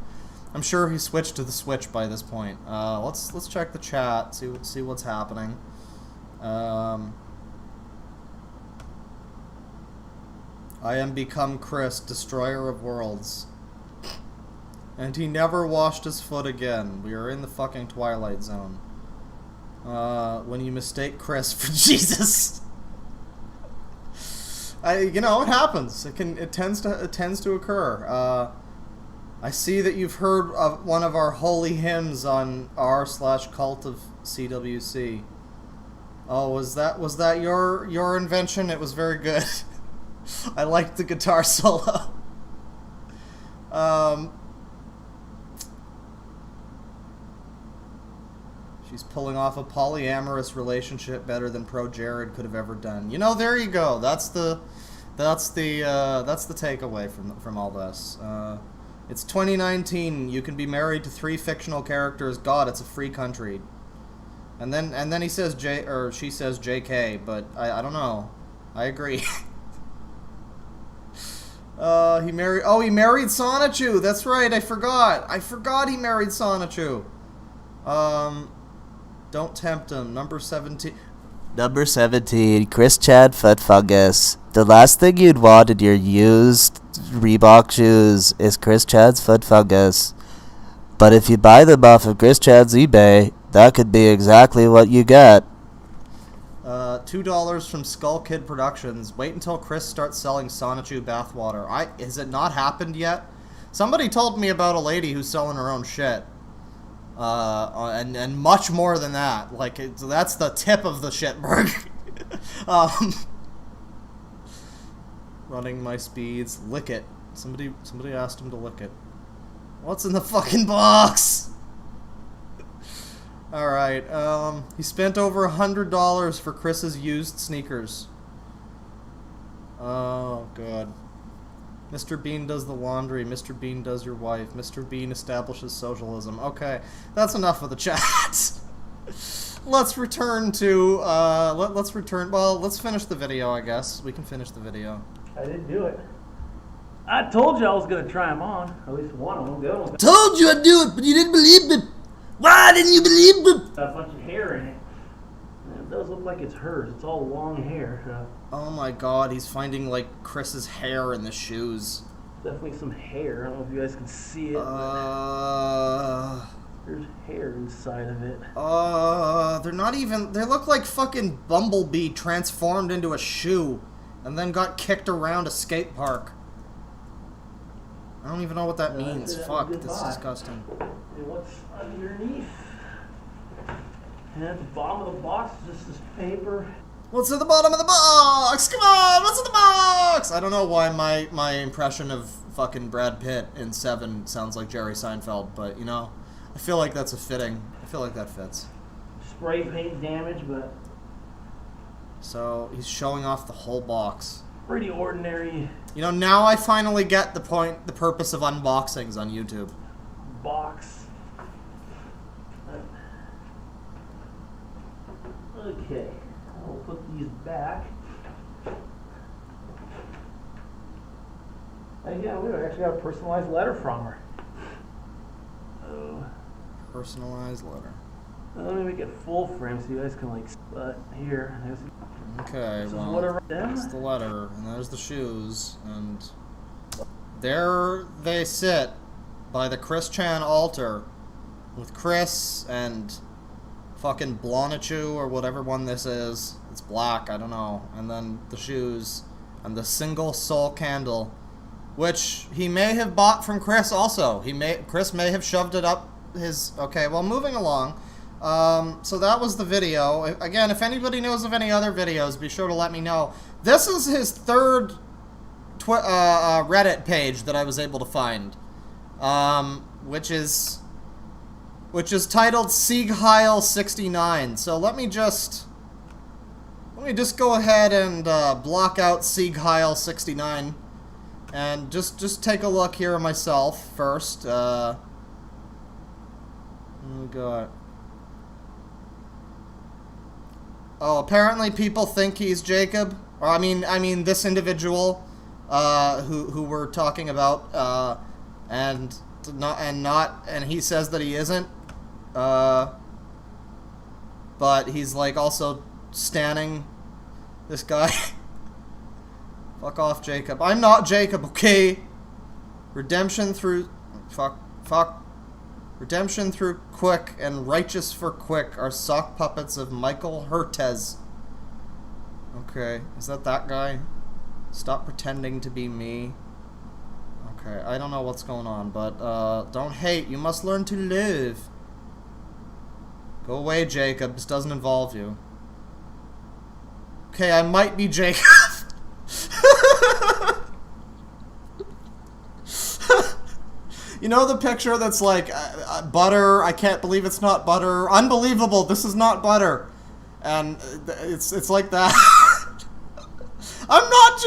I'm sure he switched to the Switch by this point. Let's check the chat, see what's happening. I am become Chris, destroyer of worlds. And he never washed his foot again. We are in the fucking Twilight Zone. When you mistake Chris for Jesus. You know, it happens. It tends to occur. I see that you've heard of one of our holy hymns on r/cult of CWC. Oh, was that your invention? It was very good. I liked the guitar solo. She's pulling off a polyamorous relationship better than Pro Jared could have ever done. You know, there you go. That's the takeaway from all this. It's 2019. You can be married to 3 fictional characters. God, it's a free country. And then he says she says JK, but I don't know. I agree. He married Sonichu. That's right. I forgot he married Sonichu. Don't tempt him. Number 17. Number 17, Chris Chad Foot Fungus. The last thing you'd want in your used Reebok shoes is Chris Chad's Foot Fungus. But if you buy them off of Chris Chad's eBay, that could be exactly what you get. $2 from Skull Kid Productions. Wait until Chris starts selling Sonichu bathwater. Has it not happened yet? Somebody told me about a lady who's selling her own shit. And much more than that. Like, that's the tip of the shitberg. Running my speeds. Lick it. Somebody asked him to lick it. What's in the fucking box? Alright, he spent over $100 for Chris's used sneakers. Oh, God. Mr. Bean does the laundry. Mr. Bean does your wife. Mr. Bean establishes socialism. Okay, that's enough of the chat. Let's return to, let's finish the video, I guess. We can finish the video. I didn't do it. I told you I was gonna try them on. At least one of them. The other one's Told you I'd do it, but you didn't believe me. Why didn't you believe me? got a bunch of hair in it. It does look like it's hers. It's all long hair. Oh my god, he's finding like Chris's hair in the shoes. Definitely some hair. I don't know if you guys can see it. There's hair inside of it. They're not even, they look like fucking Bumblebee transformed into a shoe and then got kicked around a skate park. I don't even know what that means. Fuck, this is disgusting. And what's underneath? And at the bottom of the box is just this paper. What's at the bottom of the box? Come on, what's in the box? I don't know why my impression of fucking Brad Pitt in Seven sounds like Jerry Seinfeld, but you know, I feel like that's a fitting. I feel like that fits. Spray paint damage, but So he's showing off the whole box. pretty ordinary You know, now I finally get the point, the purpose of unboxings on YouTube. box. Okay, I'll put these back. And yeah, we actually got a personalized letter from her. Personalized letter. Let me make it full frame so you guys can like. But here, Okay, this is well, what that's the letter, and there's the shoes, and there they sit by the Chris Chan altar with Chris and fucking Blonichu or whatever one this is. It's black, I don't know. And then the shoes and the single soul candle, which he may have bought from Chris also. Chris may have shoved it up his. Okay, well, moving along. So that was the video. Again, if anybody knows of any other videos, be sure to let me know. This is his third Reddit page that I was able to find, which is titled Siegheil69. So let me just go ahead and block out Siegheil69 and just take a look here myself first. We got. Oh, apparently people think he's Jacob, or I mean this individual, who we're talking about, and he says that he isn't, but he's like also standing this guy. Fuck off, Jacob. I'm not Jacob, okay? Redemption through Redemption through Quick and Righteous for Quick are sock puppets of Michael Hertez. Okay, is that guy? Stop pretending to be me. Okay, I don't know what's going on, but don't hate. You must learn to live. Go away, Jacob. This doesn't involve you. Okay, I might be Jacob. You know the picture that's like, butter, I can't believe it's not butter, unbelievable, this is not butter. And it's like that. I'm not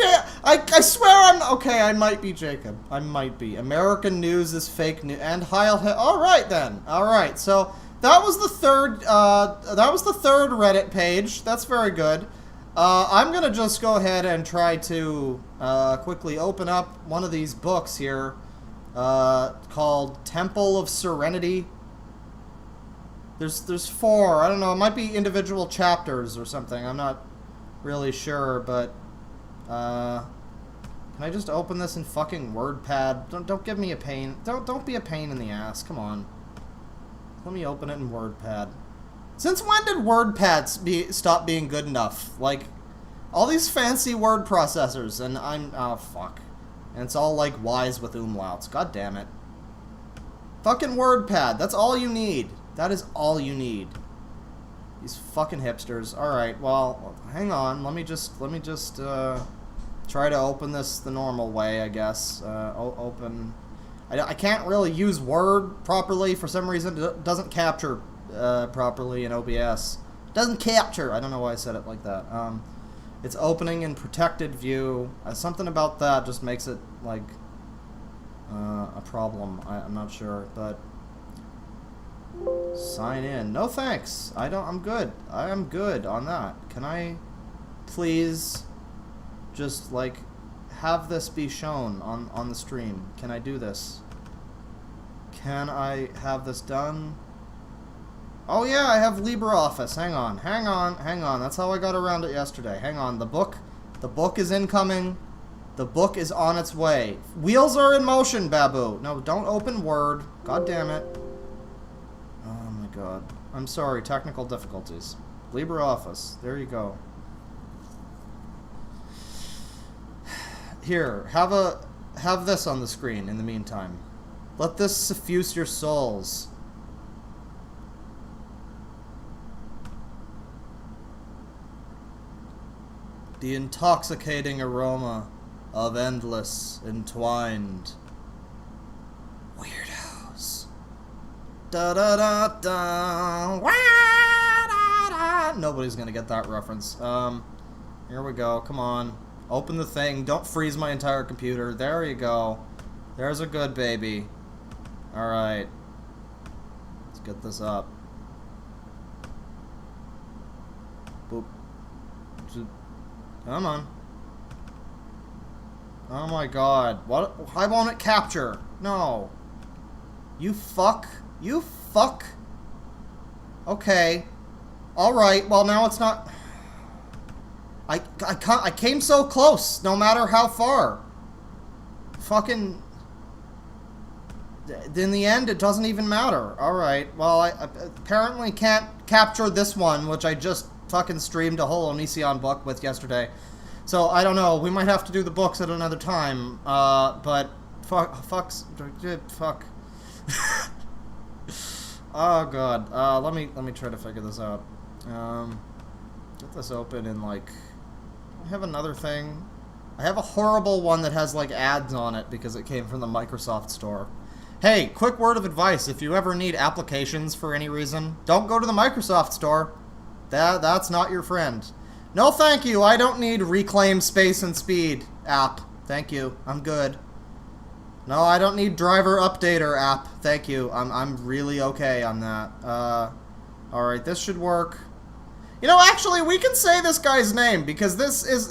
I swear okay, I might be Jacob. I might be. American news is fake news. And Heil Hitler. Alright then. Alright, so that was the third Reddit page. That's very good. I'm gonna just go ahead and try to quickly open up one of these books here. Called Temple of Serenity. There's 4. I don't know. It might be individual chapters or something. I'm not really sure, but can I just open this in fucking WordPad? Don't give me a pain. Don't be a pain in the ass. Come on. Let me open it in WordPad. Since when did WordPad stop being good enough? Like all these fancy word processors, and oh fuck. And it's all like Y's with umlauts. God damn it. Fucking WordPad. That's all you need. That is all you need. These fucking hipsters. Alright, well, hang on. Let me just try to open this the normal way, I guess. Open. I can't really use Word properly. For some reason, it doesn't capture properly in OBS. Doesn't capture. I don't know why I said it like that. It's opening in protected view. Something about that just makes it like a problem. I'm not sure, but sign in. No thanks. I'm good. I am good on that. Can I please just like have this be shown on the stream? Can I do this? Can I have this done? Oh yeah, I have LibreOffice. Hang on. That's how I got around it yesterday. Hang on. The book is incoming. The book is on its way. Wheels are in motion, Babu. No, don't open Word. God damn it. Oh my god. I'm sorry, technical difficulties. LibreOffice. There you go. Here, have this on the screen in the meantime. Let this suffuse your souls. The intoxicating aroma of endless, entwined weirdos. Da da da da. Wah, da, da. Nobody's gonna get that reference. Here we go. Come on. Open the thing. Don't freeze my entire computer. There you go. There's a good baby. Alright. Let's get this up. Boop. Come on. Oh my god. What? Why won't it capture? No. You fuck. You fuck. Okay. Alright, well now it's not... I came so close, no matter how far. Fucking... In the end, it doesn't even matter. Alright, well, I apparently can't capture this one, which I just fucking streamed a whole Onision book with yesterday. So, I don't know, we might have to do the books at another time, but... Fuck. Oh god, let me try to figure this out. Get this open in, like... I have another thing. I have a horrible one that has, like, ads on it because it came from the Microsoft Store. Hey, quick word of advice, if you ever need applications for any reason, don't go to the Microsoft Store. That's not your friend. No thank you, I don't need Reclaim Space and Speed app. Thank you, I'm good. No, I don't need Driver Updater app. Thank you, I'm really okay on that. Alright, this should work. You know, actually, we can say this guy's name, because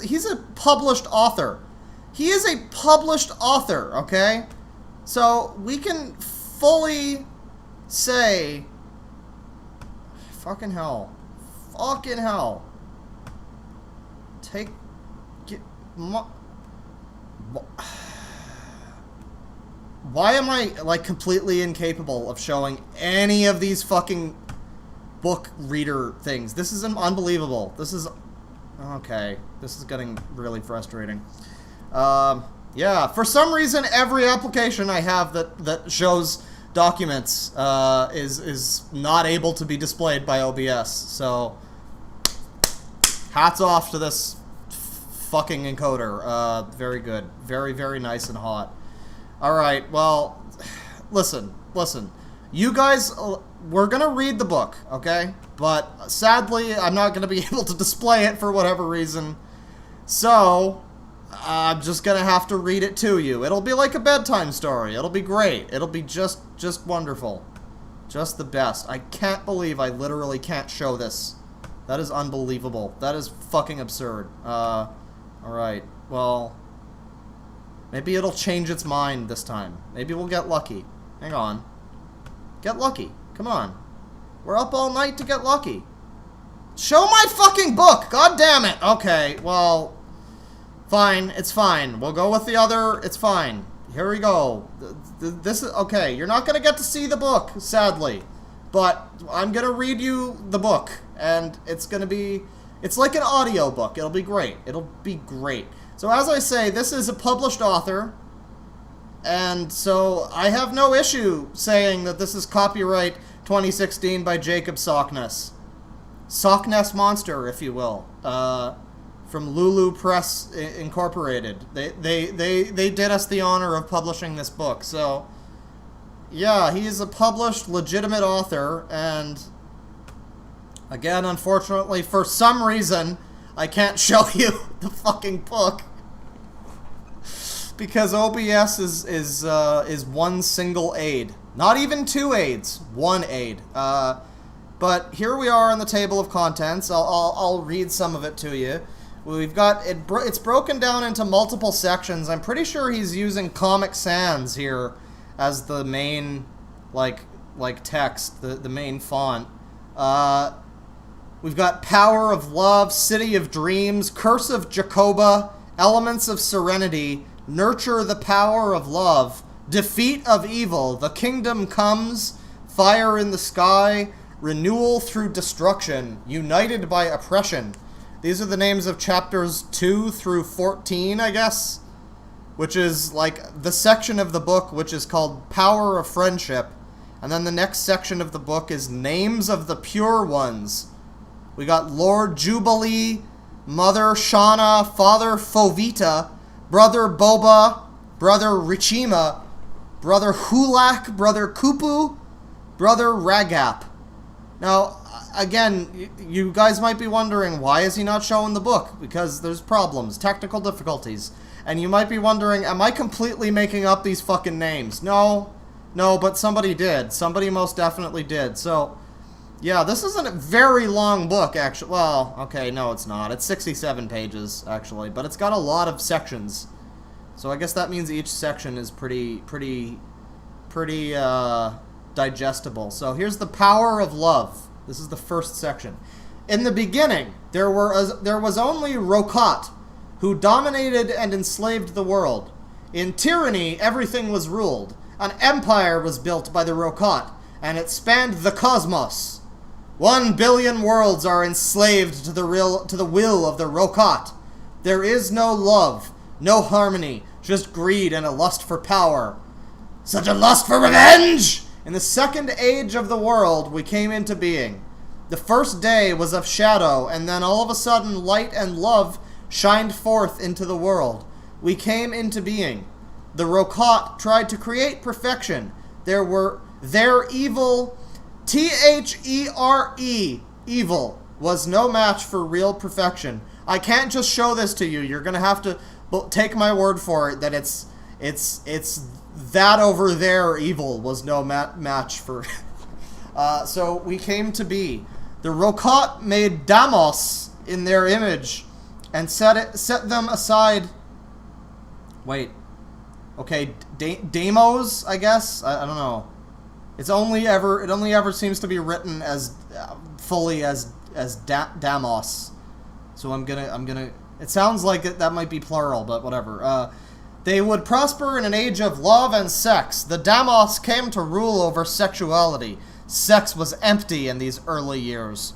he's a published author. He is a published author, okay? So, we can fully say... Fucking hell. Fucking hell. Why am I, like, completely incapable of showing any of these fucking book reader things? This is unbelievable. This is... Okay. This is getting really frustrating. Yeah, for some reason, every application I have that shows documents is not able to be displayed by OBS. So, hats off to this fucking encoder. Very good. Very, very nice and hot. Alright, well, listen. You guys, we're gonna read the book, okay? But, sadly, I'm not gonna be able to display it for whatever reason. So, I'm just gonna have to read it to you. It'll be like a bedtime story. It'll be great. It'll be just wonderful. Just the best. I can't believe I literally can't show this. That is unbelievable. That is fucking absurd. Alright. Well, maybe it'll change its mind this time. Maybe we'll get lucky. Hang on. Get lucky. Come on. We're up all night to get lucky. Show my fucking book! God damn it! Okay, well... Fine, it's fine. We'll go with the other, it's fine. Here we go. This is, okay, you're not gonna get to see the book, sadly. But I'm gonna read you the book, and it's gonna be, it's like an audio book. It'll be great. It'll be great. So as I say, this is a published author, and so I have no issue saying that this is copyright 2016 by Jacob Sockness. Sockness Monster, if you will. From Lulu Press Incorporated. They did us the honor of publishing this book. So, yeah, he is a published, legitimate author, and again, unfortunately, for some reason, I can't show you the fucking book because OBS is one single aid, not even two aids, one aid. But here we are on the table of contents. I'll read some of it to you. We've got it. It's broken down into multiple sections. I'm pretty sure he's using Comic Sans here as the main, like text, the main font. We've got Power of Love, City of Dreams, Curse of Jacoba, Elements of Serenity, Nurture the Power of Love, Defeat of Evil, The Kingdom Comes, Fire in the Sky, Renewal through Destruction, United by Oppression. These are the names of chapters 2 through 14, I guess, which is like the section of the book which is called Power of Friendship. And then the next section of the book is Names of the Pure Ones. We got Lord Jubilee, Mother Shauna, Father Fovita, Brother Boba, Brother Richima, Brother Hulak, Brother Kupu, Brother Ragap. Now, again, you guys might be wondering, why is he not showing the book? Because there's problems, technical difficulties. And you might be wondering, am I completely making up these fucking names? No, but somebody did. Somebody most definitely did. So, yeah, this isn't a very long book, actually. Well, okay, no, it's not. It's 67 pages, actually. But it's got a lot of sections. So I guess that means each section is pretty digestible. So here's the Power of Love. This is the first section. In the beginning, there was only Rokat, who dominated and enslaved the world. In tyranny, everything was ruled. An empire was built by the Rokat, and it spanned the cosmos. 1 billion worlds are enslaved to the will of the Rokat. There is no love, no harmony, just greed and a lust for power. Such a lust for revenge! In the second age of the world, we came into being. The first day was of shadow, and then all of a sudden light and love shined forth into the world. We came into being. The Rokat tried to create perfection. Their evil, T-H-E-R-E, evil, was no match for real perfection. I can't just show this to you. You're gonna have to take my word for it that it's that over there evil was no match for... so we came to be. The Rokat made Damos in their image and set them aside. Wait. Okay, Demos, I guess? I don't know. It only ever seems to be written as fully as Damos. So I'm gonna it sounds like that might be plural, but whatever. They would prosper in an age of love and sex. The Damos came to rule over sexuality. Sex was empty in these early years.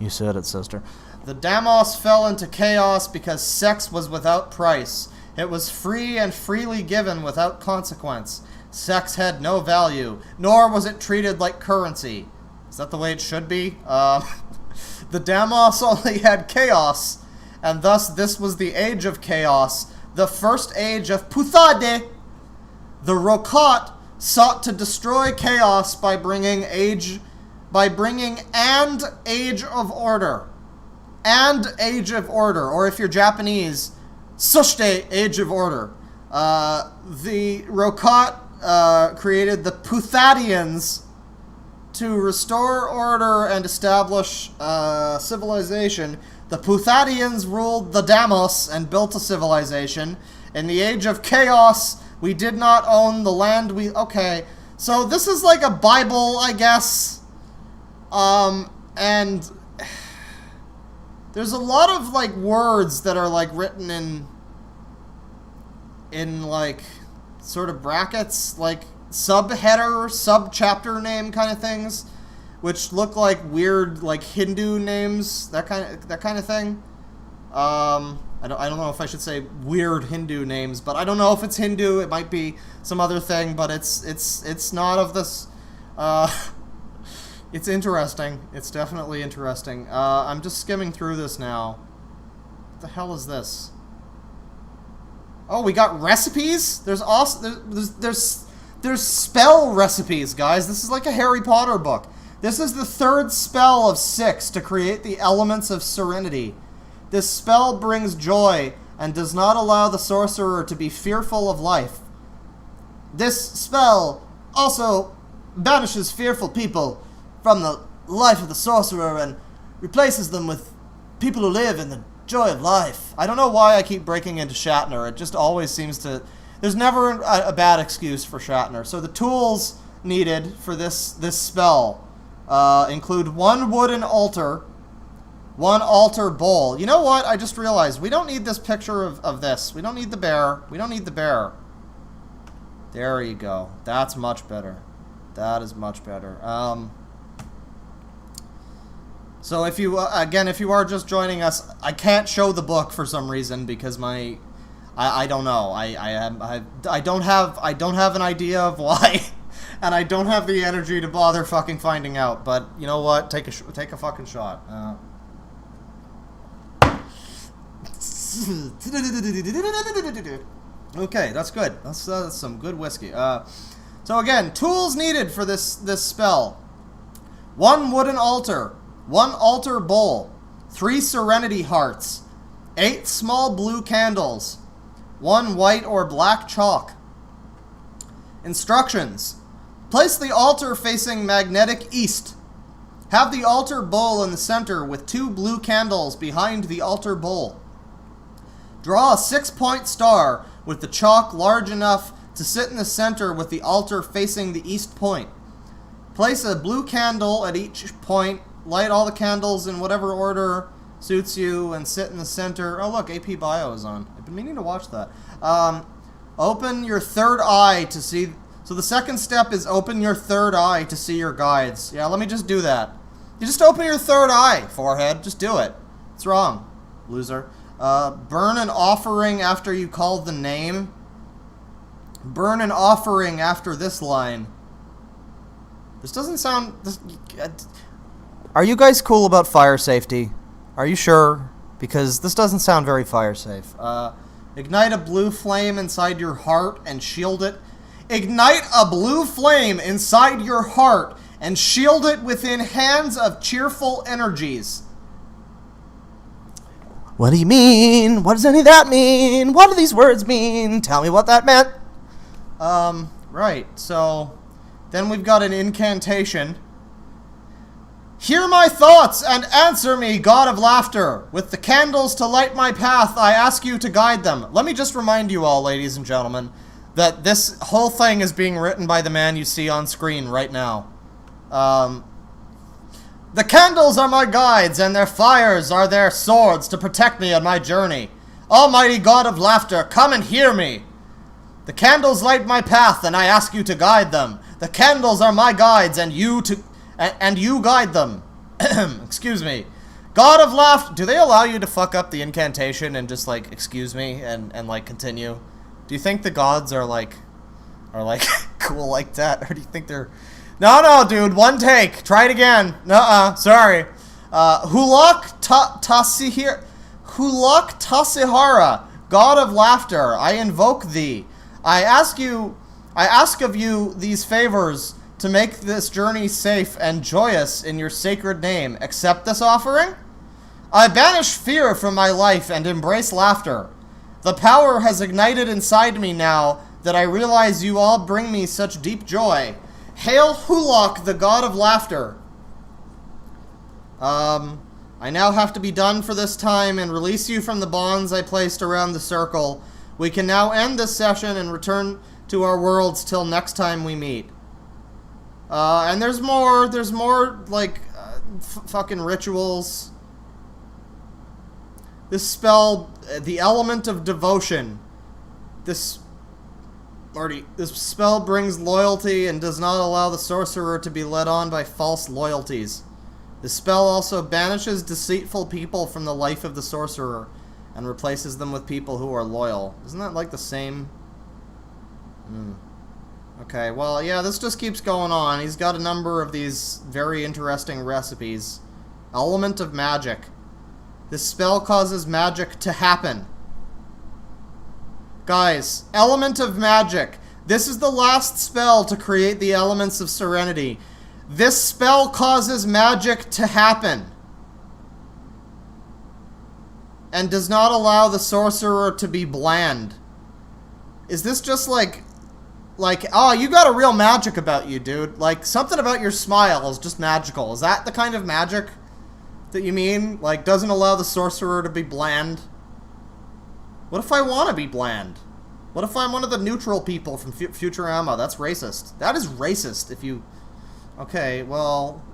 You said it, sister. The Damos fell into chaos because sex was without price. It was free and freely given without consequence. Sex had no value, nor was it treated like currency. Is that the way it should be? The Damos only had chaos, and thus this was the age of chaos, the first age of Puthade. The Rokat sought to destroy chaos by bringing Age of Order. And Age of Order, or if you're Japanese, Sushite Age of Order. The Rokat created the Puthadians to restore order and establish civilization. The Puthadians ruled the Damos and built a civilization. In the Age of Chaos, we did not own the land we... Okay, so this is like a Bible, I guess. And there's a lot of, like, words that are, like, written in like, sort of brackets, like, subheader, sub-chapter name kind of things, which look like weird, like, Hindu names, that kind of thing. I don't know if I should say weird Hindu names, but I don't know if it's Hindu. It might be some other thing, but it's not of this. It's interesting. It's definitely interesting. I'm just skimming through this now. What the hell is this? Oh, we got recipes. There's also there's spell recipes, guys. This is like a Harry Potter book. This is the third spell of 6 to create the elements of serenity. This spell brings joy and does not allow the sorcerer to be fearful of life. This spell also banishes fearful people from the life of the sorcerer and replaces them with people who live in the Joy of life. I don't know why I keep breaking into Shatner. It just always seems to... There's never a bad excuse for Shatner. So the tools needed for this spell include 1 wooden altar, 1 altar bowl. You know what? I just realized we don't need this picture of this. We don't need the bear. We don't need the bear. There you go. That's much better. That is much better. So if you again, if you are just joining us, I can't show the book for some reason because I don't know. I don't have an idea of why, and I don't have the energy to bother fucking finding out. But you know what? Take a fucking shot. Okay, that's good. That's some good whiskey. So again, tools needed for this spell: 1 wooden altar, 1 altar bowl, 3 serenity hearts, 8 small blue candles, 1 white or black chalk. Instructions: place the altar facing magnetic east. Have the altar bowl in the center with 2 blue candles behind the altar bowl. Draw a 6-point star with the chalk large enough to sit in the center with the altar facing the east point. Place a blue candle at each point. Light all the candles in whatever order suits you and sit in the center. Oh look, AP Bio is on. I've been meaning to watch that. Open your third eye to see... So the second step is open your third eye to see your guides. Yeah, let me just do that. You just open your third eye, forehead. Just do it. What's wrong, loser? Burn an offering after you call the name. Burn an offering after this line. This doesn't sound... Are you guys cool about fire safety? Are you sure? Because this doesn't sound very fire safe. Ignite a blue flame inside your heart and shield it. Ignite a blue flame inside your heart and shield it within hands of cheerful energies. What do you mean? What does any of that mean? What do these words mean? Tell me what that meant. Right, so then we've got an incantation. Hear my thoughts and answer me, God of laughter. With the candles to light my path, I ask you to guide them. Let me just remind you all, ladies and gentlemen, that this whole thing is being written by the man you see on screen right now. The candles are my guides, and their fires are their swords to protect me on my journey. Almighty God of laughter, come and hear me. The candles light my path, and I ask you to guide them. The candles are my guides, and you guide them. Excuse me. God of laughter. Do they allow you to fuck up the incantation and just like excuse me and like continue? Do you think the gods are like cool like that, or do you think they're... No, dude, one take. Try it again. Sorry. Hulak Tasihara, God of laughter, I invoke thee. I ask of you these favors to make this journey safe and joyous in your sacred name. Accept this offering? I banish fear from my life and embrace laughter. The power has ignited inside me now that I realize you all bring me such deep joy. Hail Hulak, the God of laughter. I now have to be done for this time and release you from the bonds I placed around the circle. We can now end this session and return to our worlds till next time we meet. And there's more like fucking rituals. This spell, the element of devotion. This spell brings loyalty and does not allow the sorcerer to be led on by false loyalties. The spell also banishes deceitful people from the life of the sorcerer and replaces them with people who are loyal. Isn't that like the same? Okay, well, yeah, this just keeps going on. He's got a number of these very interesting recipes. Element of magic. This spell causes magic to happen. Guys, element of magic. This is the last spell to create the elements of serenity. This spell causes magic to happen. And does not allow the sorcerer to be bland. Is this just like, oh, you got a real magic about you, dude. Like, something about your smile is just magical. Is that the kind of magic that you mean? Like, doesn't allow the sorcerer to be bland? What if I want to be bland? What if I'm one of the neutral people from Futurama? That's racist. That is racist if you... Okay, well...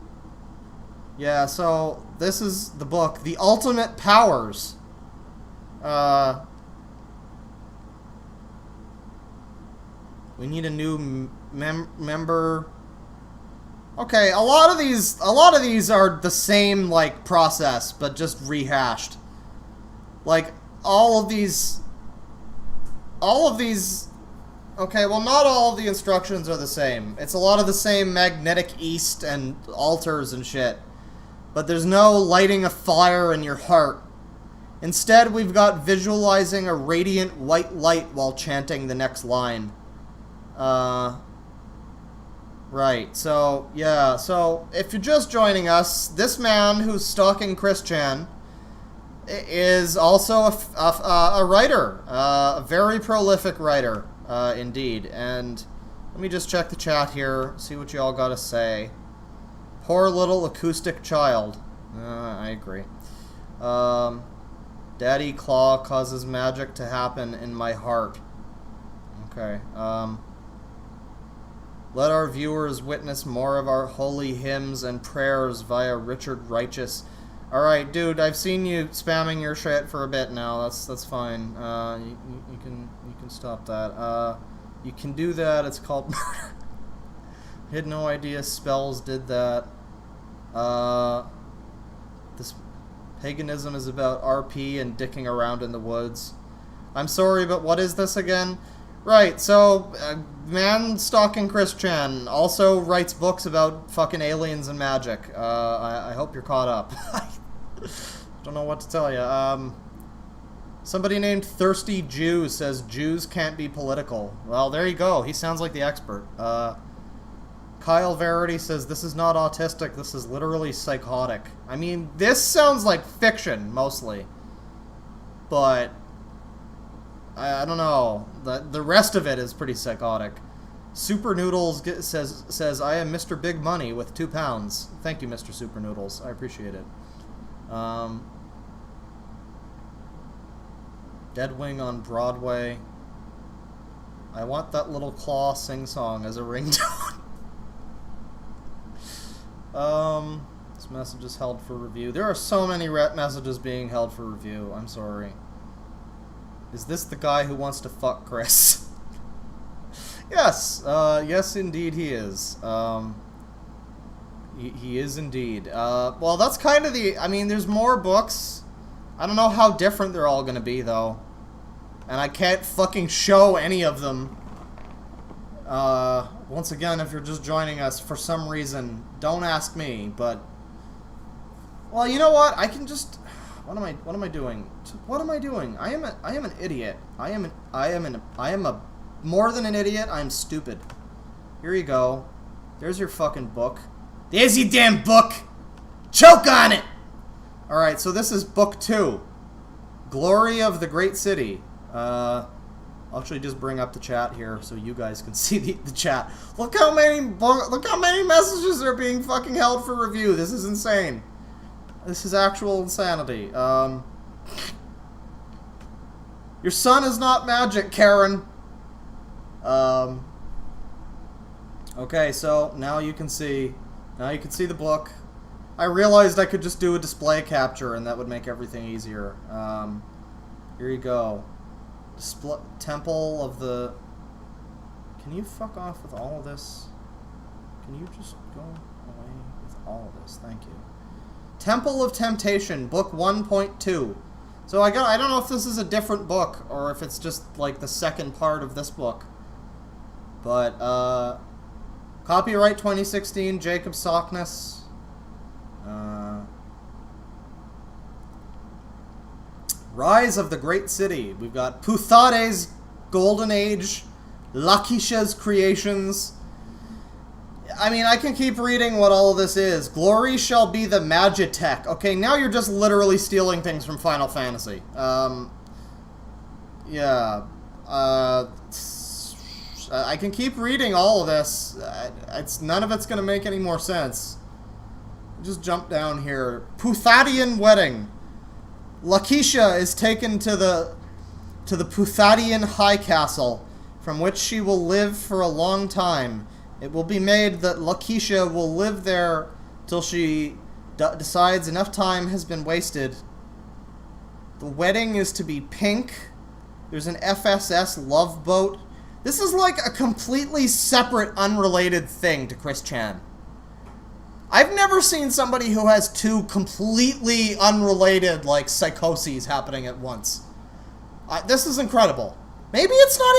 Yeah, so this is the book. The Ultimate Powers. We need a new member... Okay, a lot of these are the same, like, process, but just rehashed. Like, all of these... Okay, well, not all of the instructions are the same. It's a lot of the same magnetic east and altars and shit. But there's no lighting a fire in your heart. Instead, we've got visualizing a radiant white light while chanting the next line. Right, so, yeah, so, if you're just joining us, this man who's stalking Chris Chan is also a writer, a very prolific writer, indeed, and let me just check the chat here, see what you all gotta say. Poor little acoustic child. I agree. Daddy Claw causes magic to happen in my heart. Okay, let our viewers witness more of our holy hymns and prayers via Richard Righteous. Alright, dude, I've seen you spamming your shit for a bit now. That's fine. You can stop that. You can do that. It's called murder. I had no idea spells did that. This paganism is about RP and dicking around in the woods. I'm sorry, but what is this again? Right, so, man stalking Chris Chan also writes books about fucking aliens and magic. I hope you're caught up. Don't know what to tell you. Somebody named Thirsty Jew says Jews can't be political. Well, there you go. He sounds like the expert. Kyle Verity says this is not autistic, this is literally psychotic. I mean, this sounds like fiction, mostly. But... I don't know. The rest of it is pretty psychotic. Super Noodles says I am Mr. Big Money with £2. Thank you, Mr. Super Noodles. I appreciate it. Deadwing on Broadway. I want that little claw sing-song as a ringtone. This message is held for review. There are so many messages being held for review. I'm sorry. Is this the guy who wants to fuck Chris? Yes, yes indeed he is. He is indeed. Well, that's kind of the... I mean, there's more books. I don't know how different they're all gonna be, though. And I can't fucking show any of them. Once again, if you're just joining us for some reason, don't ask me, but... Well, you know what? I can just... What am I doing? What am I doing? I am an idiot. I am more than an idiot. I am stupid. Here you go. There's your fucking book. There's your damn book. Choke on it. All right, so this is book 2. Glory of the Great City. I'll actually just bring up the chat here so you guys can see the chat. Look how many messages are being fucking held for review. This is insane. This is actual insanity. Your son is not magic, Karen. Okay, so now you can see the book. I realized I could just do a display capture and that would make everything easier. Here you go. Temple of the... Can you fuck off with all of this? Can you just go away with all of this? Thank you. Temple of Temptation, book 1.2. So I don't know if this is a different book or if it's just like the second part of this book. But copyright 2016, Jacob Sockness. Rise of the Great City. We've got Puthade's Golden Age, Lakisha's Creations. I mean, I can keep reading what all of this is. Glory shall be the Magitech. Okay, now you're just literally stealing things from Final Fantasy. Yeah. I can keep reading all of this. None of it's going to make any more sense. just jump down here. Puthadian wedding. Lakeisha is taken to the Puthadian High Castle, from which she will live for a long time. It will be made that Lakeisha will live there till she decides enough time has been wasted. The wedding is to be pink. There's an FSS love boat. This is like a completely separate, unrelated thing to Chris Chan. I've never seen somebody who has two completely unrelated, like, psychoses happening at once. This is incredible. Maybe it's not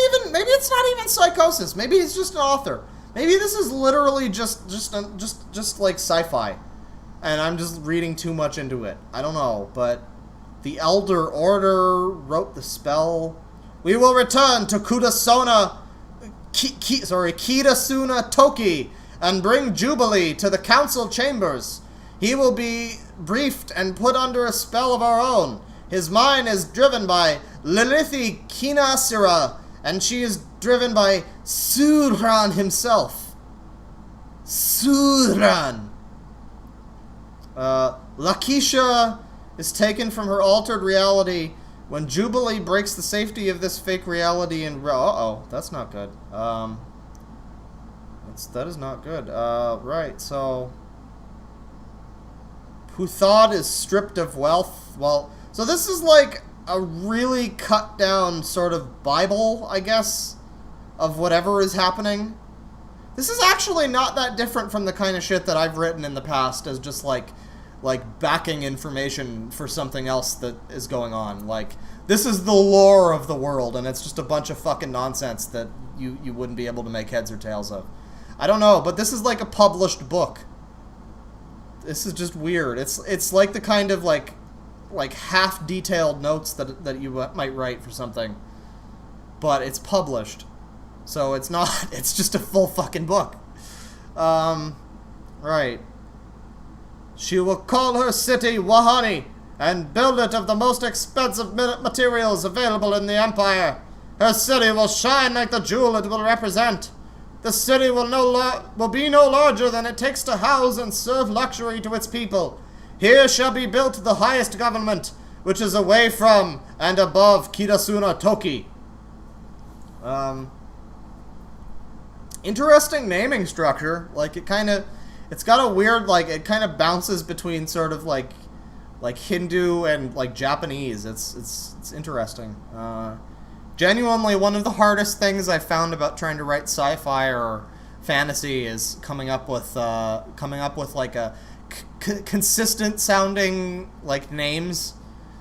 even psychosis. Maybe he's just an author. Maybe this is literally just like sci-fi, and I'm just reading too much into it. I don't know, but the Elder Order wrote the spell. We will return to Kitasuna Toki and bring Jubilee to the council chambers. He will be briefed and put under a spell of our own. His mind is driven by Lilithi Kinasira, and she is driven by Surran himself. Surran. Lakeisha is taken from her altered reality when Jubilee breaks the safety of this fake reality and... Uh-oh, that's not good. That is not good. Right, so... Puthad is stripped of wealth. Well, so this is like a really cut down sort of Bible, I guess, of whatever is happening. This is actually not that different from the kind of shit that I've written in the past as just like backing information for something else that is going on. Like, this is the lore of the world, and it's just a bunch of fucking nonsense that you wouldn't be able to make heads or tails of. I don't know, but this is like a published book. This is just weird. It's like the kind of like half-detailed notes that you might write for something, but it's published, so it's not. It's just a full fucking book. Right. She will call her city Wahani and build it of the most expensive materials available in the empire. Her city will shine like the jewel it will represent. The city will be no larger than it takes to house and serve luxury to its people. Here shall be built the highest government, which is away from and above Kitasuna Toki. Interesting naming structure. Like, it's got a weird, like, it kind of bounces between sort of like Hindu and like Japanese. It's interesting. Genuinely, one of the hardest things I found about trying to write sci-fi or fantasy is coming up with like a consistent sounding like names,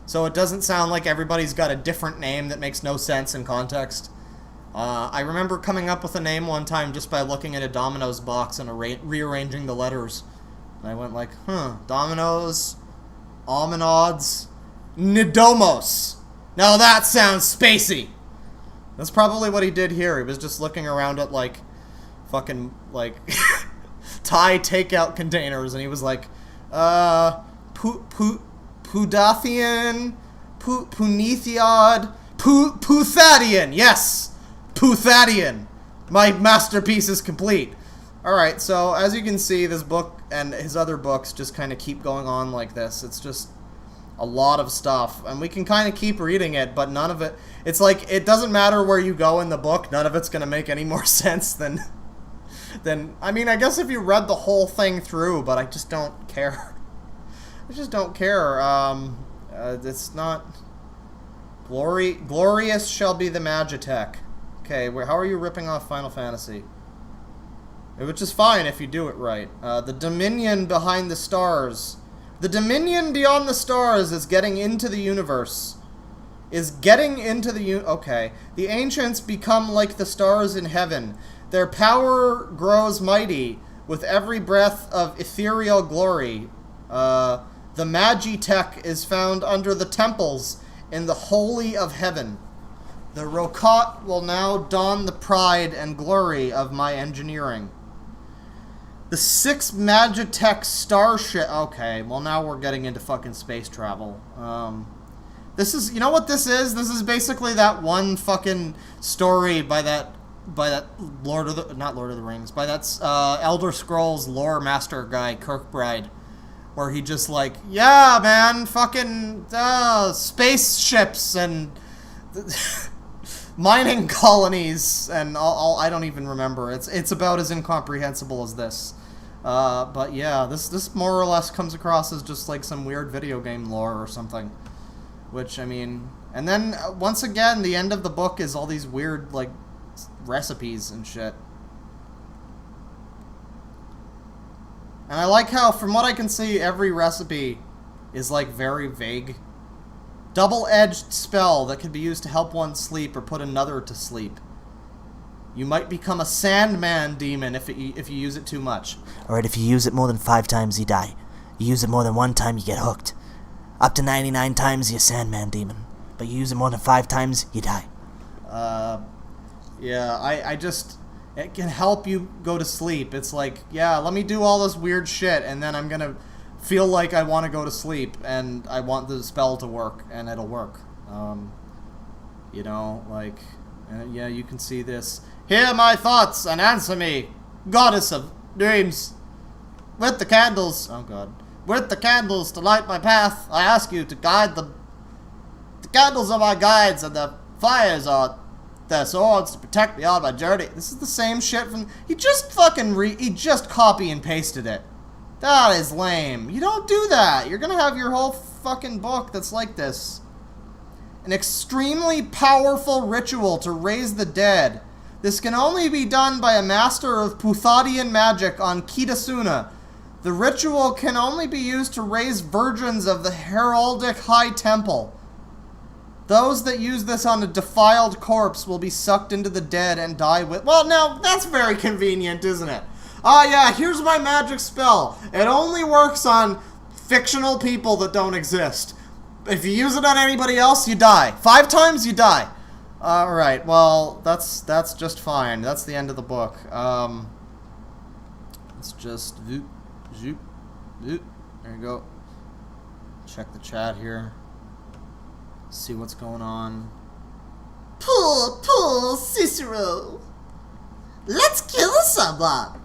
so it doesn't sound like everybody's got a different name that makes no sense in context. I remember coming up with a name one time just by looking at a Domino's box and rearranging the letters, and I went like, Domino's, Almanads, Nidomos. Now that sounds spacey. That's probably what he did here. He was just looking around at like fucking like Thai takeout containers, and he was like, Pudathian, Punethiod, Puthadian. Yes, Puthadian. My masterpiece is complete. Alright, so as you can see, this book and his other books just kind of keep going on like this. It's just a lot of stuff, and we can kind of keep reading it, but none of it... It's like, it doesn't matter where you go in the book, none of it's going to make any more sense than... I mean, I guess if you read the whole thing through, but I just don't care. I just don't care. It's not... Glorious shall be the Magitech. Okay, how are you ripping off Final Fantasy? Which is fine if you do it right. The Dominion behind the stars... The Dominion beyond the stars is getting into the universe. Okay. The ancients become like the stars in heaven. Their power grows mighty with every breath of ethereal glory. The Magitech is found under the temples in the holy of heaven. The Rokat will now don the pride and glory of my engineering. The 6 Magitech starship... Okay, well now we're getting into fucking space travel. This is... You know what this is? This is basically that one fucking story by that Lord of the... Not Lord of the Rings. By that Elder Scrolls lore master guy, Kirkbride. where he just like, yeah, man, fucking spaceships and mining colonies and all. I don't even remember. It's about as incomprehensible as this. But yeah, this more or less comes across as just like some weird video game lore or something. Which, I mean, and then once again, the end of the book is all these weird like recipes and shit. And I like how, from what I can see, every recipe is, like, very vague. Double-edged spell that can be used to help one sleep or put another to sleep. You might become a Sandman demon if you use it too much. Alright, if you use it more than 5 times, you die. You use it more than 1 time, you get hooked. Up to 99 times, you're a Sandman demon. But you use it more than 5 times, you die. Yeah, I just... It can help you go to sleep. It's like, yeah, let me do all this weird shit, and then I'm gonna feel like I want to go to sleep, and I want the spell to work, and it'll work. You know, like, yeah, you can see this. Hear my thoughts and answer me, goddess of dreams. With the candles, oh god, with the candles to light my path, I ask you to guide them. The candles are my guides, and the fires are their swords to protect me on my journey. This is the same shit from... He just fucking he just copy and pasted it. That is lame. You don't do that. You're gonna have your whole fucking book that's like this. An extremely powerful ritual to raise the dead. This can only be done by a master of Puthadian magic on Kitasuna. The ritual can only be used to raise virgins of the heraldic high temple. Those that use this on a defiled corpse will be sucked into the dead and die with... Well, now, that's very convenient, isn't it? Oh, yeah, here's my magic spell. It only works on fictional people that don't exist. If you use it on anybody else, you die. 5 times, you die. Alright, well, that's just fine. That's the end of the book. Let's just... Zoop, zoop, zoop. There you go. Check the chat here. See what's going on. Poor Cicero. Let's kill someone.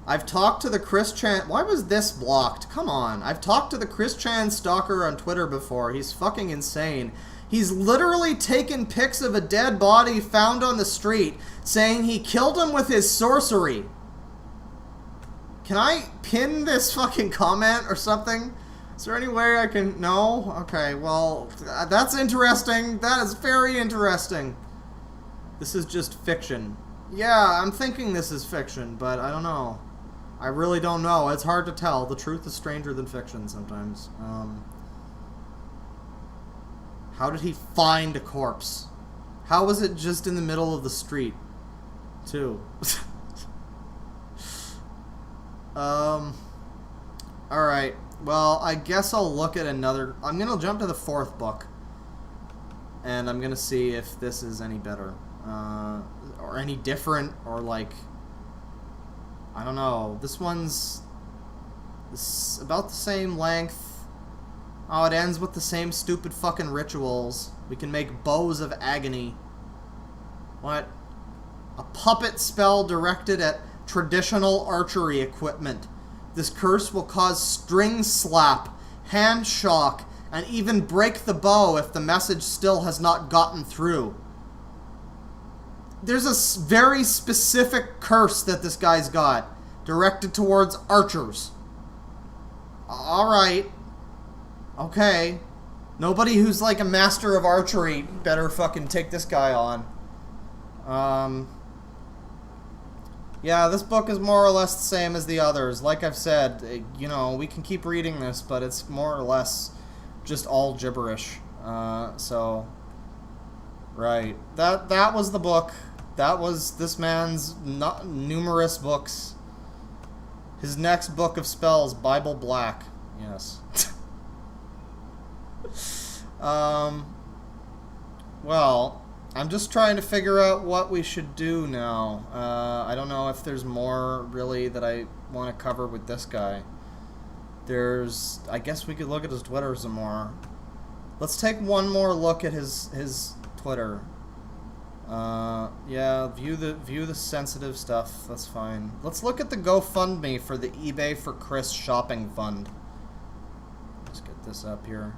I've talked to the Chris Chan... Why was this blocked? Come on. I've talked to the Chris Chan stalker on Twitter before. He's fucking insane. He's literally taken pics of a dead body found on the street, saying he killed him with his sorcery. Can I pin this fucking comment or something? Is there any way I can... No? Okay, well, that's interesting. That is very interesting. This is just fiction. Yeah, I'm thinking this is fiction, but I don't know. I really don't know. It's hard to tell. The truth is stranger than fiction sometimes. How did he find a corpse? How was it just in the middle of the street, too? Alright. Well, I guess I'll look at another... I'm going to jump to the 4th book. And I'm going to see if this is any better. Or any different, or like... I don't know. This one's... This about the same length. Oh, it ends with the same stupid fucking rituals. We can make bows of agony. What? A puppet spell directed at traditional archery equipment. This curse will cause string slap, hand shock, and even break the bow if the message still has not gotten through. There's a very specific curse that this guy's got, directed towards archers. Alright. Okay. Nobody who's like a master of archery better fucking take this guy on. Yeah, this book is more or less the same as the others. Like I've said, you know, we can keep reading this, but it's more or less just all gibberish. So, right. That was the book. That was this man's numerous books. His next book of spells, Bible Black. Yes. Well... I'm just trying to figure out what we should do now. I don't know if there's more, really, that I want to cover with this guy. I guess we could look at his Twitter some more. Let's take one more look at his Twitter. Yeah, view the sensitive stuff. That's fine. Let's look at the GoFundMe for the eBay for Chris shopping fund. Let's get this up here.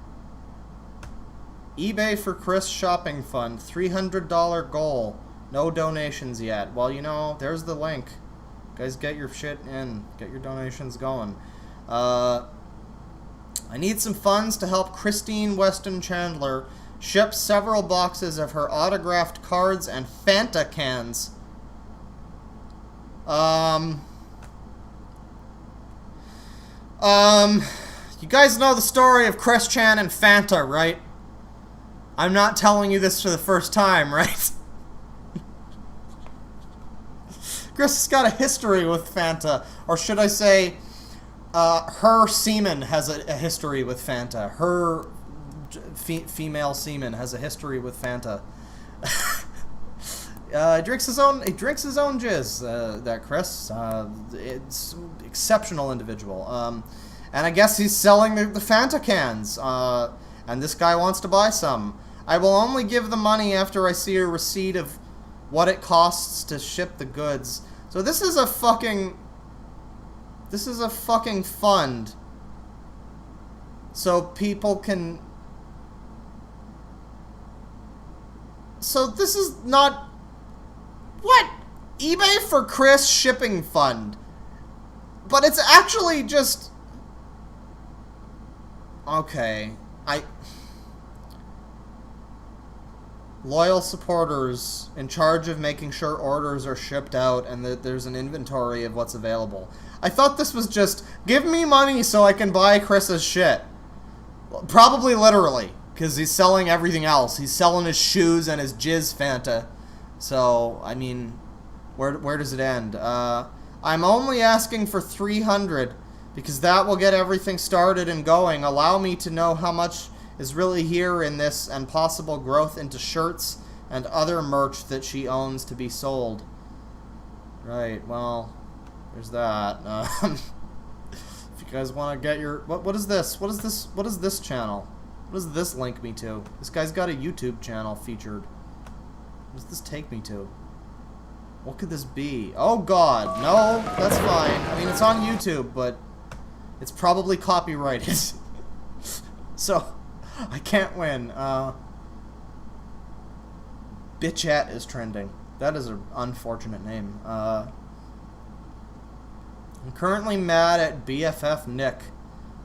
eBay for Chris shopping fund, $300 goal. No donations yet. Well, you know, there's the link. Guys, get your shit in. Get your donations going. I need some funds to help Christine Weston Chandler ship several boxes of her autographed cards and Fanta cans. You guys know the story of Chris Chan and Fanta, right? I'm not telling you this for the first time, right? Chris has got a history with Fanta, or should I say, her semen has a history with Fanta. Her female semen has a history with Fanta. He drinks his own jizz. That Chris, it's exceptional individual. And I guess he's selling the Fanta cans. And this guy wants to buy some. I will only give the money after I see a receipt of what it costs to ship the goods. So this is a fucking fund. So people can... So this is not... What? eBay for Chris shipping fund. But it's actually just... Okay. Loyal supporters in charge of making sure orders are shipped out and that there's an inventory of what's available. I thought this was just, give me money so I can buy Chris's shit. Probably literally, because he's selling everything else. He's selling his shoes and his jizz Fanta. So, I mean, where does it end? I'm only asking for 300 because that will get everything started and going. Allow me to know how much is really here in this and possible growth into shirts and other merch that she owns to be sold. Right, well, there's that. If you guys want to get your... What is this? What is this channel? What does this link me to? This guy's got a YouTube channel featured. What does this take me to? What could this be? Oh god, no, that's fine. I mean, it's on YouTube, but it's probably copyrighted. So... I can't win. Bitchat is trending. That is an unfortunate name. I'm currently mad at BFF Nick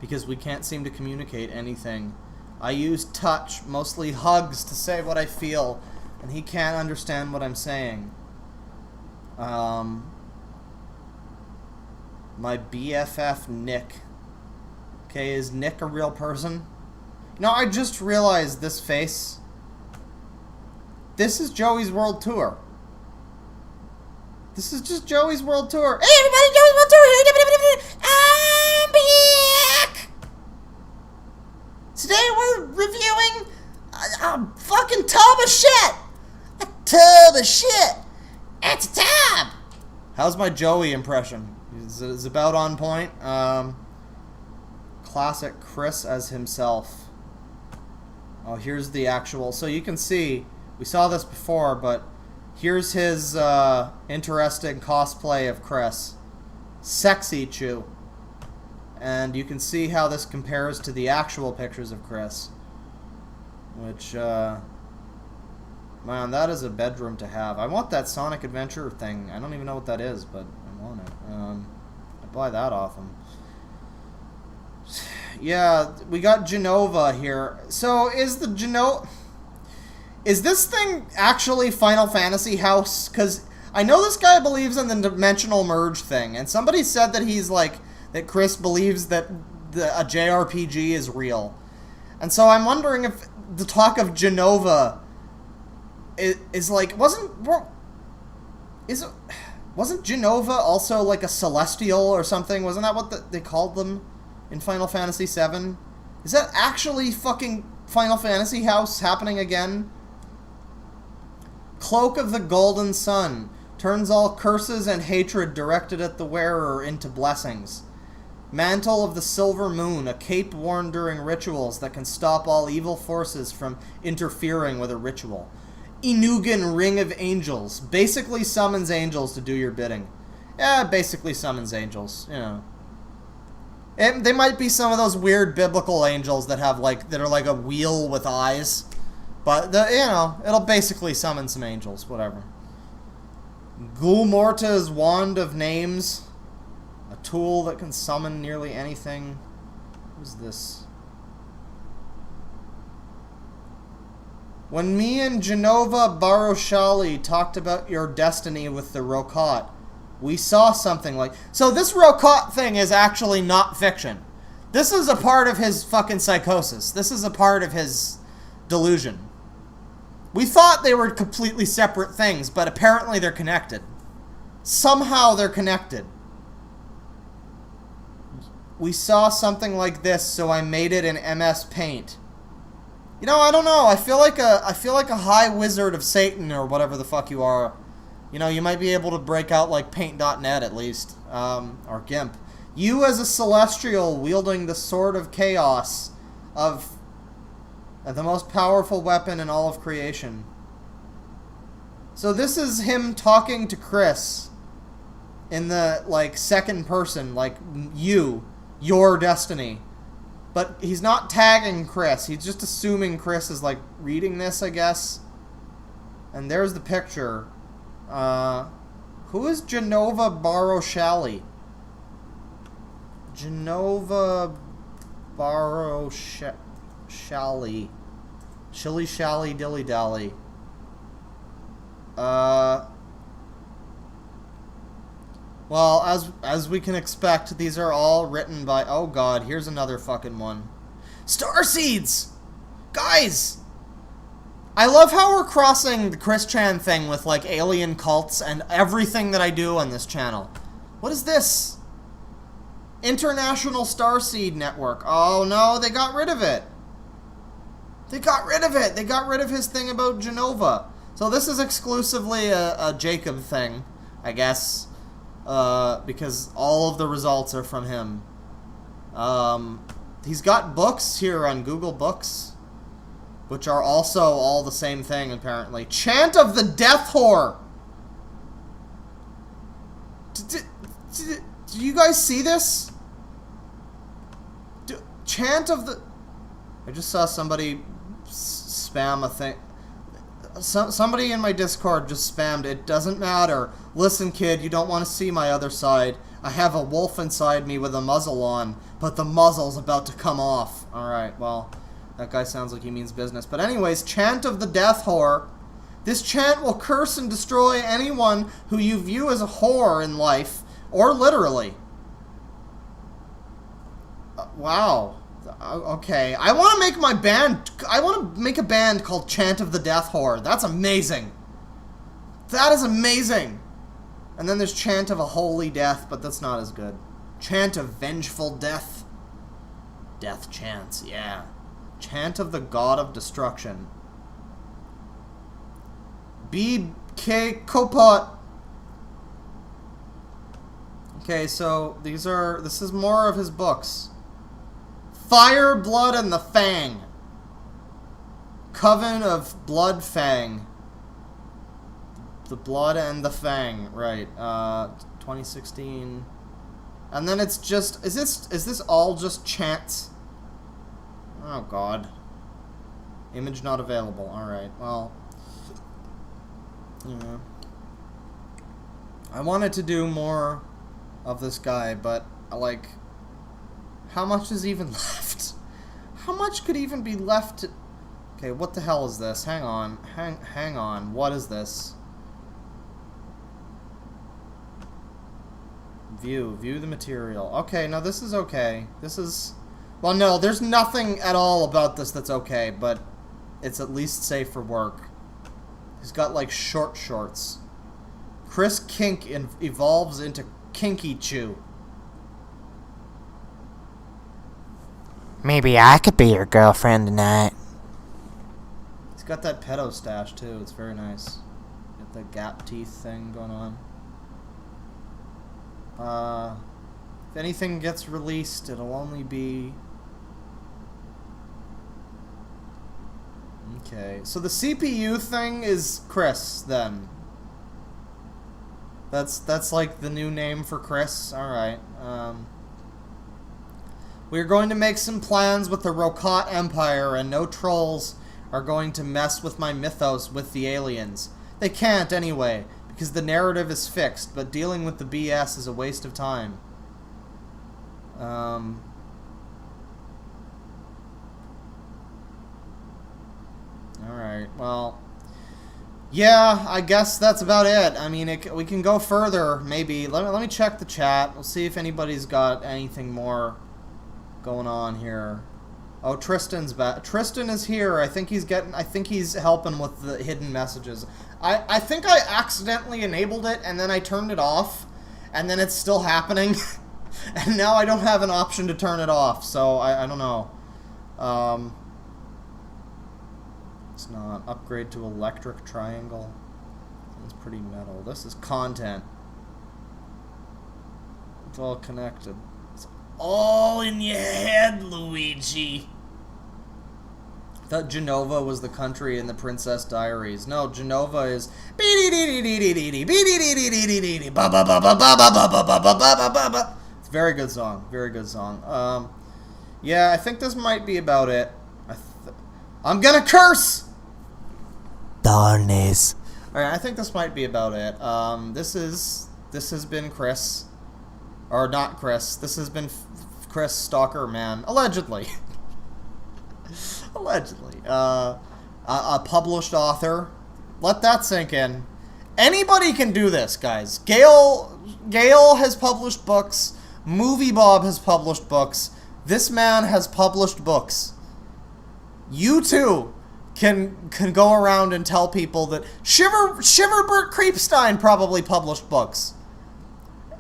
because we can't seem to communicate anything. I use touch, mostly hugs, to say what I feel, and he can't understand what I'm saying. My BFF Nick. Okay, is Nick a real person? No, I just realized this face. This is Joey's World Tour. This is just Joey's World Tour. Hey everybody, Joey's World Tour! I'm back! Today we're reviewing a fucking tub of shit! A tub of shit! It's a tub! How's my Joey impression? Is it about on point? Classic Chris as himself. Oh, here's the actual... So you can see, we saw this before, but here's his interesting cosplay of Chris. Sexy Chew. And you can see how this compares to the actual pictures of Chris. Which, man, that is a bedroom to have. I want that Sonic Adventure thing. I don't even know what that is, but I want it. I'd buy that off him. Yeah, we got Genova here. So, is this thing actually Final Fantasy House? Because I know this guy believes in the dimensional merge thing, and somebody said that he's like, that Chris believes that a JRPG is real. And so I'm wondering if the talk of Genova is like, wasn't Genova also like a celestial or something? Wasn't that what they called them in Final Fantasy VII? Is that actually fucking Final Fantasy House happening again? Cloak of the Golden Sun turns all curses and hatred directed at the wearer into blessings. Mantle of the Silver Moon, a cape worn during rituals that can stop all evil forces from interfering with a ritual. Inugan Ring of Angels. Basically summons angels to do your bidding. Yeah, basically summons angels, you know. They might be some of those weird biblical angels that have that are like a wheel with eyes. But, you know, it'll basically summon some angels, whatever. Gulmorta's Wand of Names. A tool that can summon nearly anything. Who's this? When me and Genova Baroshali talked about your destiny with the Rokat, we saw something like... So this Rokat thing is actually not fiction. This is a part of his fucking psychosis. This is a part of his delusion. We thought they were completely separate things, but apparently they're connected. Somehow they're connected. We saw something like this, so I made it in MS Paint. You know, I don't know. I feel like a high wizard of Satan or whatever the fuck you are. You know, you might be able to break out like Paint.net at least, or GIMP. You as a celestial wielding the sword of chaos of the most powerful weapon in all of creation. So this is him talking to Chris in the second person, like your destiny. But he's not tagging Chris. He's just assuming Chris is reading this, I guess. And there's the picture. Who is Genova Baroshali? Genova Baroshali. Shilly shally dilly dally. Well, as we can expect, these are all written by... Oh god, here's another fucking one. Starseeds! Guys! I love how we're crossing the Chris Chan thing with, alien cults and everything that I do on this channel. What is this? International Starseed Network. Oh no, they got rid of it. They got rid of it. They got rid of his thing about Genova. So this is exclusively a Jacob thing, I guess. Because all of the results are from him. He's got books here on Google Books, which are also all the same thing, apparently. Chant of the Death Whore! Do you guys see this? Chant of the... I just saw somebody spam a thing. Somebody in my Discord just spammed, "It doesn't matter. Listen, kid, you don't want to see my other side. I have a wolf inside me with a muzzle on, but the muzzle's about to come off." Alright, well, that guy sounds like he means business. But anyways, Chant of the Death Whore. This chant will curse and destroy anyone who you view as a whore in life, or literally. Wow. Okay, I want to make my band... I want to make a band called Chant of the Death Whore. That's amazing. That is amazing. And then there's Chant of a Holy Death, but that's not as good. Chant of Vengeful Death. Death Chants, yeah. Chant of the God of Destruction. B.K. Kopot. Okay, so this is more of his books. Fire, Blood, and the Fang. Coven of Blood Fang. The Blood and the Fang, right. 2016. And then it's just... Is this all just chants? Oh, God. Image not available. Alright, well... Yeah. I wanted to do more of this guy, but, how much is even left? How much could even be left to... Okay, what the hell is this? Hang on. Hang on. What is this? View the material. Okay, no, this is okay. This is... Well, no, there's nothing at all about this that's okay, but it's at least safe for work. He's got, short shorts. Chris Kink evolves into Kinky Chew. Maybe I could be your girlfriend tonight. He's got that pedo stash, too. It's very nice. Got the gap teeth thing going on. If anything gets released, it'll only be... Okay, so the CPU thing is Chris, then. That's like the new name for Chris. Alright. We're going to make some plans with the Rokat Empire, and no trolls are going to mess with my mythos with the aliens. They can't, anyway, because the narrative is fixed, but dealing with the BS is a waste of time. Alright, well... yeah, I guess that's about it. I mean, we can go further, maybe. Let me check the chat. We'll see if anybody's got anything more going on here. Oh, Tristan's back. Tristan is here. I think he's helping with the hidden messages. I think I accidentally enabled it, and then I turned it off, and then it's still happening. And now I don't have an option to turn it off, so I don't know. It's not. Upgrade to electric triangle. It's pretty metal. This is content. It's all connected. It's all in your head, Luigi. I thought Genova was the country in the Princess Diaries. No, Genova is... It's a very good song. Very good song. Yeah, I think this might be about it. I'm gonna curse! Darnies. Alright, I think this might be about it. This has been Chris. Or not Chris. This has been Chris Stalker Man. Allegedly. Allegedly. A published author. Let that sink in. Anybody can do this, guys. Gale has published books. Movie Bob has published books. This man has published books. You too can go around and tell people that Shiverbert Creepstein probably published books.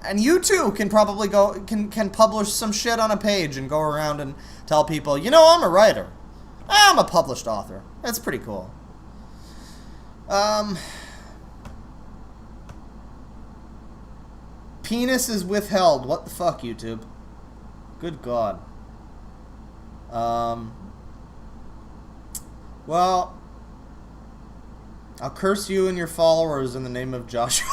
And you too can probably can publish some shit on a page and go around and tell people, you know, I'm a writer. I'm a published author. That's pretty cool. Penis is withheld. What the fuck, YouTube? Good God. Well, I'll curse you and your followers in the name of Joshua.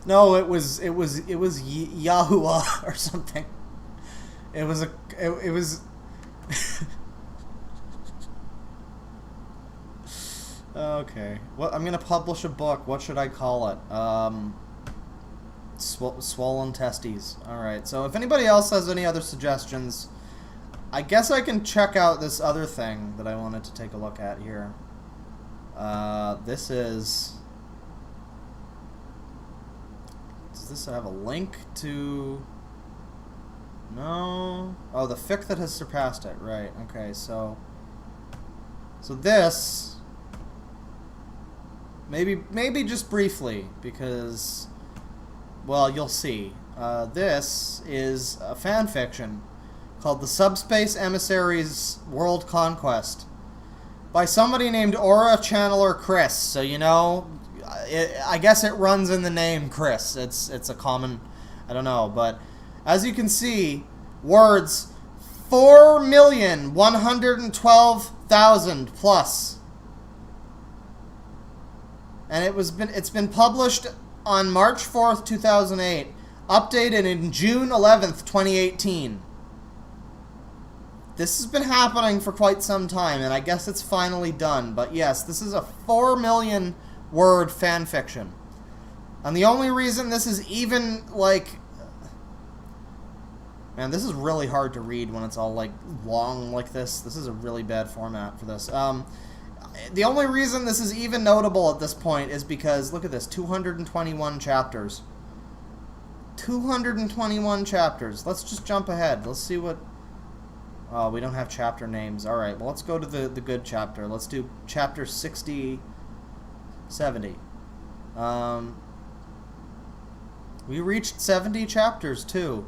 No, it was Yahuwah or something. It was okay. Well, I'm gonna publish a book. What should I call it? Swollen testes. Alright, so if anybody else has any other suggestions, I guess I can check out this other thing that I wanted to take a look at here. This is... does this have a link to... no? Oh, the fic that has surpassed it. Right, okay, so... so this... maybe just briefly, because... well, you'll see. This is a fan fiction called The Subspace Emissaries World Conquest by somebody named Aura Channeler Chris. So, you know, I guess it runs in the name Chris. It's a common, I don't know, but as you can see, words 4,112,000 plus. And it's been published on March 4th, 2008, updated in June 11th, 2018. This has been happening for quite some time, and I guess it's finally done. But yes, this is a 4 million word fan fiction. And the only reason this is even, like... man, this is really hard to read when it's all, like, long like this. This is a really bad format for this. The only reason this is even notable at this point is because, look at this, 221 chapters. 221 chapters. Let's just jump ahead. Let's see what... oh, we don't have chapter names. Alright, well, let's go to the good chapter. Let's do chapter 60... 70. We reached 70 chapters, too.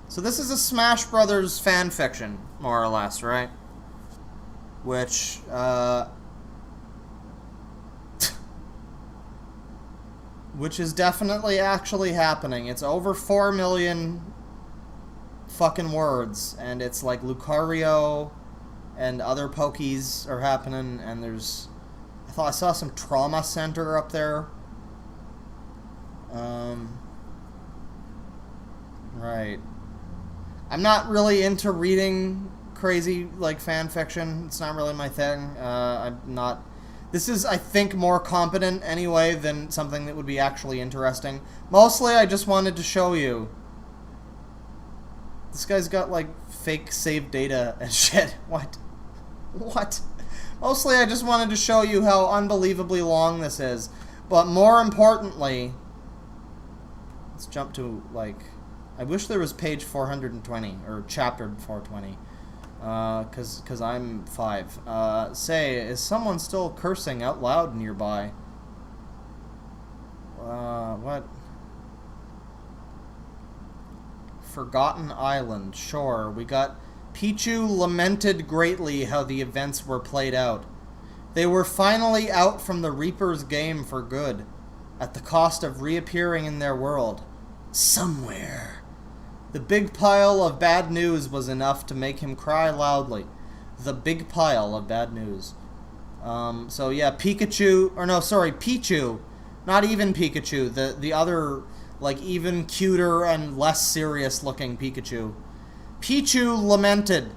So this is a Smash Brothers fan fiction, more or less, right? Which, which is definitely actually happening. It's over 4 million fucking words, and it's like Lucario and other pokies are happening, and there's... I thought I saw some trauma center up there. Right. I'm not really into reading crazy, like, fan fiction. It's not really my thing. I'm not... This is, I think, more competent anyway than something that would be actually interesting. Mostly, I just wanted to show you. This guy's got, like, fake saved data and shit. What? What? Mostly, I just wanted to show you how unbelievably long this is. But more importantly... Let's jump to, like... I wish there was page 420, or chapter 420. Cause I'm 5. Say, is someone still cursing out loud nearby? What? Forgotten Island, sure. We got Pichu lamented greatly how the events were played out. They were finally out from the Reaper's game for good, at the cost of reappearing in their world. Somewhere. The big pile of bad news was enough to make him cry loudly. The big pile of bad news. So yeah, Pikachu, or no, sorry, Pichu. Not even Pikachu. The other, like, even cuter and less serious looking Pikachu. Pichu lamented.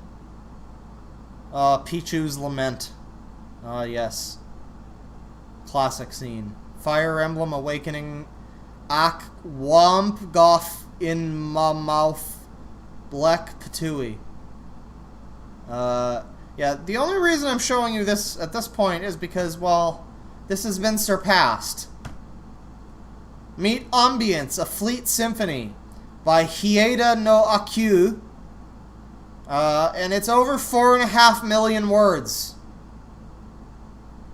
Pichu's lament. Yes. Classic scene. Fire Emblem Awakening. Ak Womp Goff in my mouth. Black Patooey. Yeah, the only reason I'm showing you this at this point is because, well, this has been surpassed. Meet Ambience, a Fleet Symphony by Hieda no Aku. And it's over 4.5 million words.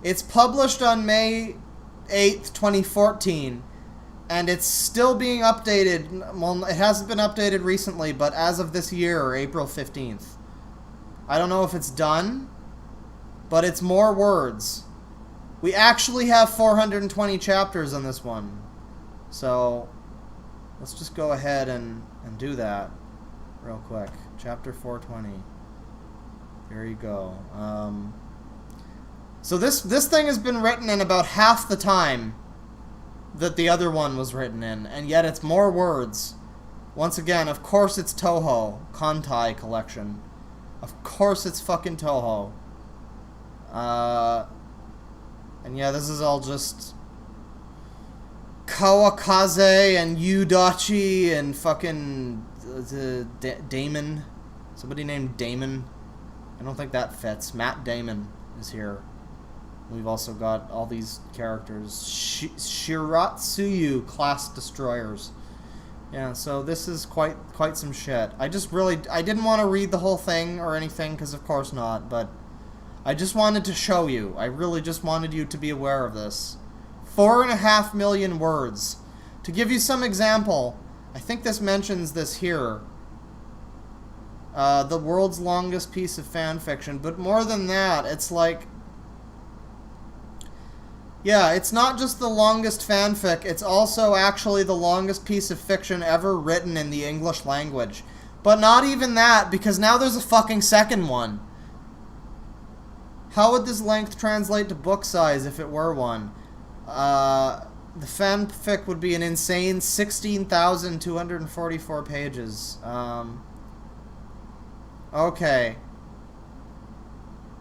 It's published on May 8th, 2014. And it's still being updated. Well, it hasn't been updated recently, but as of this year, April 15th. I don't know if it's done, but it's more words. We actually have 420 chapters on this one. So, let's just go ahead and do that real quick. Chapter 420. There you go. So this thing has been written in about half the time that the other one was written in, and yet it's more words. Once again, of course it's Toho. Kantai collection. Of course it's fucking Toho. And yeah, this is all just Kawakaze and Yudachi and fucking Damon. Somebody named Damon. I don't think that fits. Matt Damon is here. We've also got all these characters. Shiratsuyu class destroyers. Yeah, so this is quite some shit. I didn't want to read the whole thing or anything, because of course not, but I just wanted to show you. I really just wanted you to be aware of this. 4.5 million words. To give you some example, I think this mentions this here. The world's longest piece of fan fiction, but more than that, it's like... Yeah, it's not just the longest fanfic, it's also actually the longest piece of fiction ever written in the English language. But not even that, because now there's a fucking second one. How would this length translate to book size if it were one? The fanfic would be an insane 16,244 pages. Okay.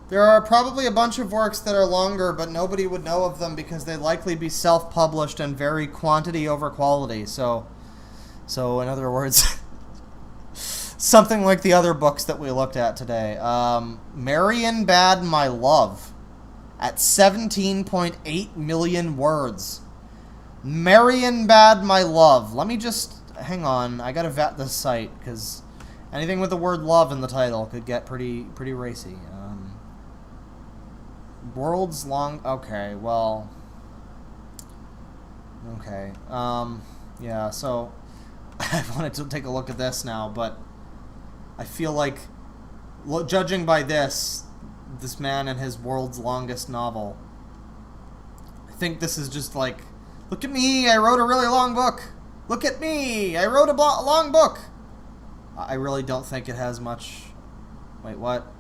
There are probably a bunch of works that are longer, but nobody would know of them because they'd likely be self-published and very quantity over quality. So in other words, something like the other books that we looked at today. Marion Bad My Love at 17.8 million words. Marion Bad My Love. Let me just... Hang on. I gotta vet this site, because anything with the word love in the title could get pretty racy. World's long... Okay, well... Okay. Yeah, so... I wanted to take a look at this now, but... I feel like... Judging by this man and his world's longest novel... I think this is just like... Look at me! I wrote a really long book! Look at me! I wrote a long book! I really don't think it has much... Wait, what?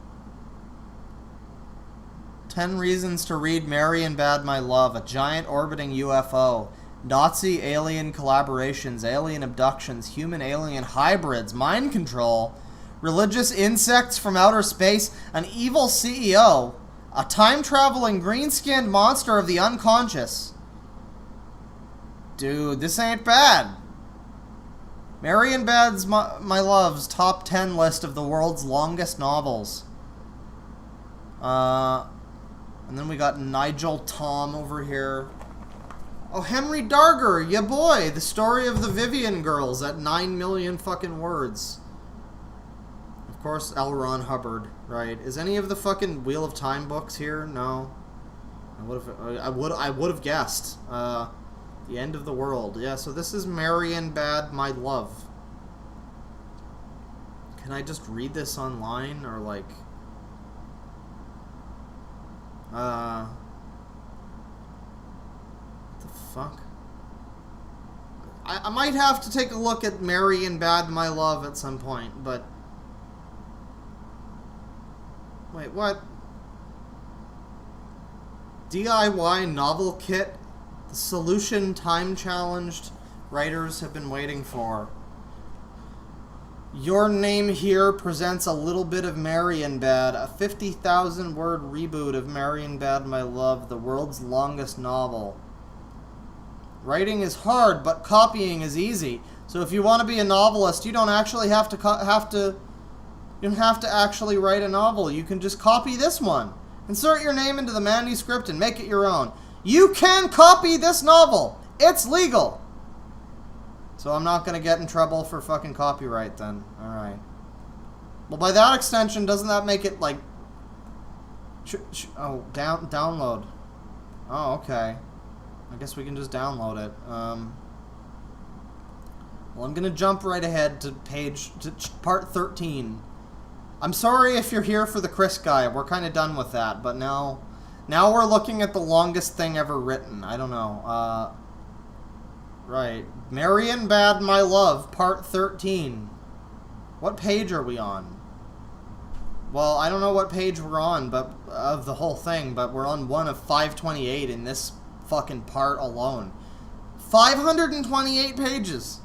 10 reasons to read Mary and Bad My Love. A giant orbiting UFO. Nazi alien collaborations. Alien abductions. Human-alien hybrids. Mind control. Religious insects from outer space. An evil CEO. A time-traveling green-skinned monster of the unconscious. Dude, this ain't bad. Mary and Bad's My Love's top 10 list of the world's longest novels. And then we got Nigel Tom over here. Oh, Henry Darger, ya boy. The story of the Vivian girls at 9 million fucking words. Of course, L. Ron Hubbard, right? Is any of the fucking Wheel of Time books here? No. I would have guessed. The End of the World. Yeah, so this is Mary and Bad My Love. Can I just read this online or like what the fuck? I might have to take a look at Mary and Bad My Love at some point, but wait, what? DIY novel kit? The solution time-challenged writers have been waiting for. Your Name Here presents a little bit of Mary and Bad, a 50,000-word reboot of Mary and Bad My Love, the world's longest novel. Writing is hard, but copying is easy. So if you want to be a novelist, you don't actually have to you don't have to actually write a novel. You can just copy this one. Insert your name into the manuscript and make it your own. You can copy this novel. It's legal. So I'm not going to get in trouble for fucking copyright then. Alright. Well, by that extension, doesn't that make it like... download. Oh, okay. I guess we can just download it. Well, I'm going to jump right ahead to part 13. I'm sorry if you're here for the Chris guy. We're kind of done with that, but now we're looking at the longest thing ever written. I don't know. Right. Mary and Bad My Love, part 13. What page are we on? Well, I don't know what page we're on, but of the whole thing, but we're on one of 528 in this fucking part alone. 528 pages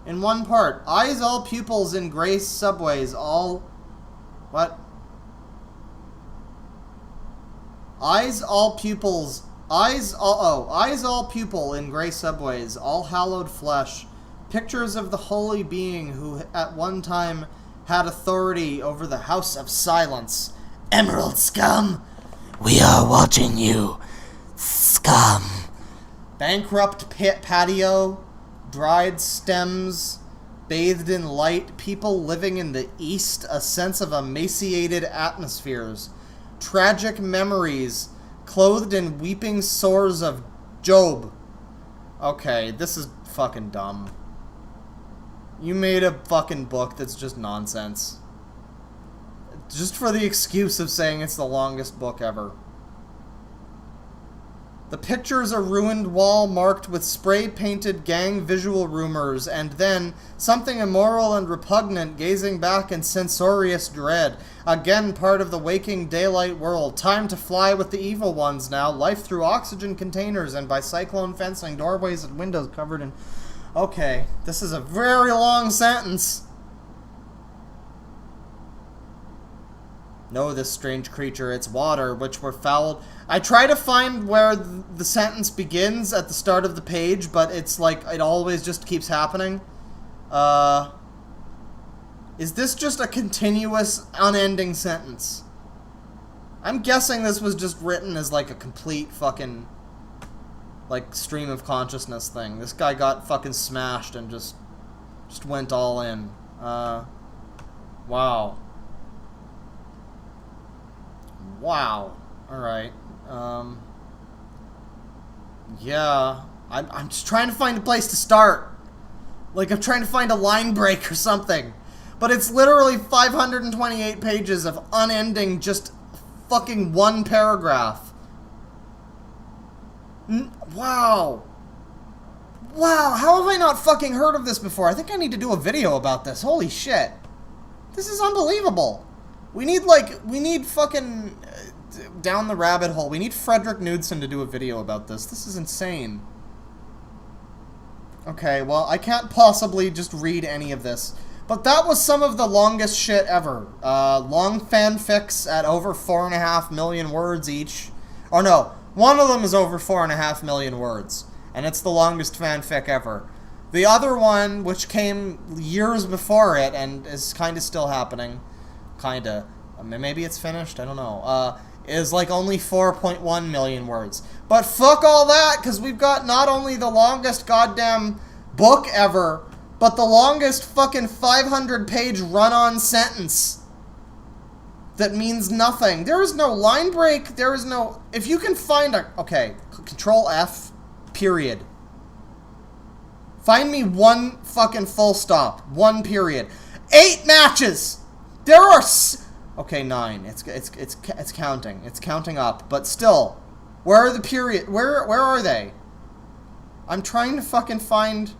in one part. Eyes all pupils in gray subways, all... What? Eyes all pupil in gray subways, all hallowed flesh, pictures of the holy being who at one time had authority over the House of Silence. Emerald scum! We are watching you, scum. Bankrupt patio, dried stems, bathed in light, people living in the east, a sense of emaciated atmospheres, tragic memories, clothed in weeping sores of Job. Okay, this is fucking dumb. You made a fucking book that's just nonsense. Just for the excuse of saying it's the longest book ever. The picture's a ruined wall marked with spray-painted gang visual rumors, and then something immoral and repugnant gazing back in censorious dread. Again part of the waking daylight world. Time to fly with the evil ones now. Life through oxygen containers and by cyclone fencing. Doorways and windows covered in... Okay, this is a very long sentence. Know this strange creature, it's water, which were fouled. I try to find where the sentence begins at the start of the page, but it's like, it always just keeps happening. Is this just a continuous, unending sentence? I'm guessing this was just written as like a complete fucking, like, stream of consciousness thing. This guy got fucking smashed and just went all in. Wow. Wow. Alright. Yeah. I'm just trying to find a place to start. Like, I'm trying to find a line break or something. But it's literally 528 pages of unending, just fucking one paragraph. Wow. Wow, how have I not fucking heard of this before? I think I need to do a video about this. Holy shit. This is unbelievable. We need fucking down the rabbit hole. We need Frederick Knudsen to do a video about this. This is insane. Okay, well, I can't possibly just read any of this. But that was some of the longest shit ever. Long fanfics at over 4.5 million words each. Or no, one of them is over 4.5 million words. And it's the longest fanfic ever. The other one, which came years before it, and is kind of still happening, kinda, maybe it's finished, I don't know, is like only 4.1 million words. But fuck all that, because we've got not only the longest goddamn book ever, but the longest fucking 500-page run-on sentence that means nothing. There is no line break, there is no... If you can find a... Okay, Control F, period. Find me one fucking full stop. One period. 8 matches! There are... Okay, 9. It's counting. It's counting up. But still, where are the period? Where are they? I'm trying to fucking find...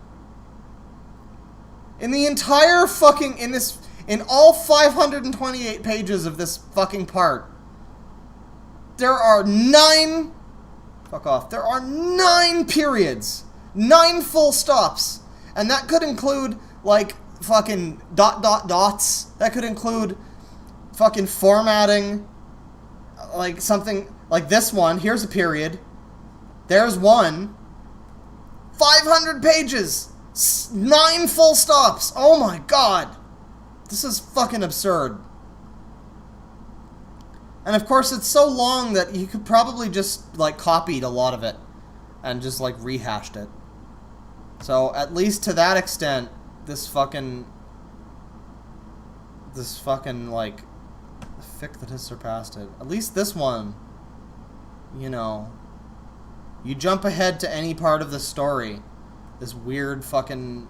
In the entire fucking... In all 528 pages of this fucking part, there are 9... Fuck off. There are 9 periods. 9 full stops. And that could include, like, fucking dots. That could include fucking formatting. Like, something like this one. Here's a period. There's one. 500 pages. 9 full stops. Oh my god. This is fucking absurd. And of course, it's so long that you could probably just, like, copied a lot of it. And just, like, rehashed it. So, at least to that extent, this fucking, like, fic that has surpassed it. At least this one, you know, you jump ahead to any part of the story. This weird fucking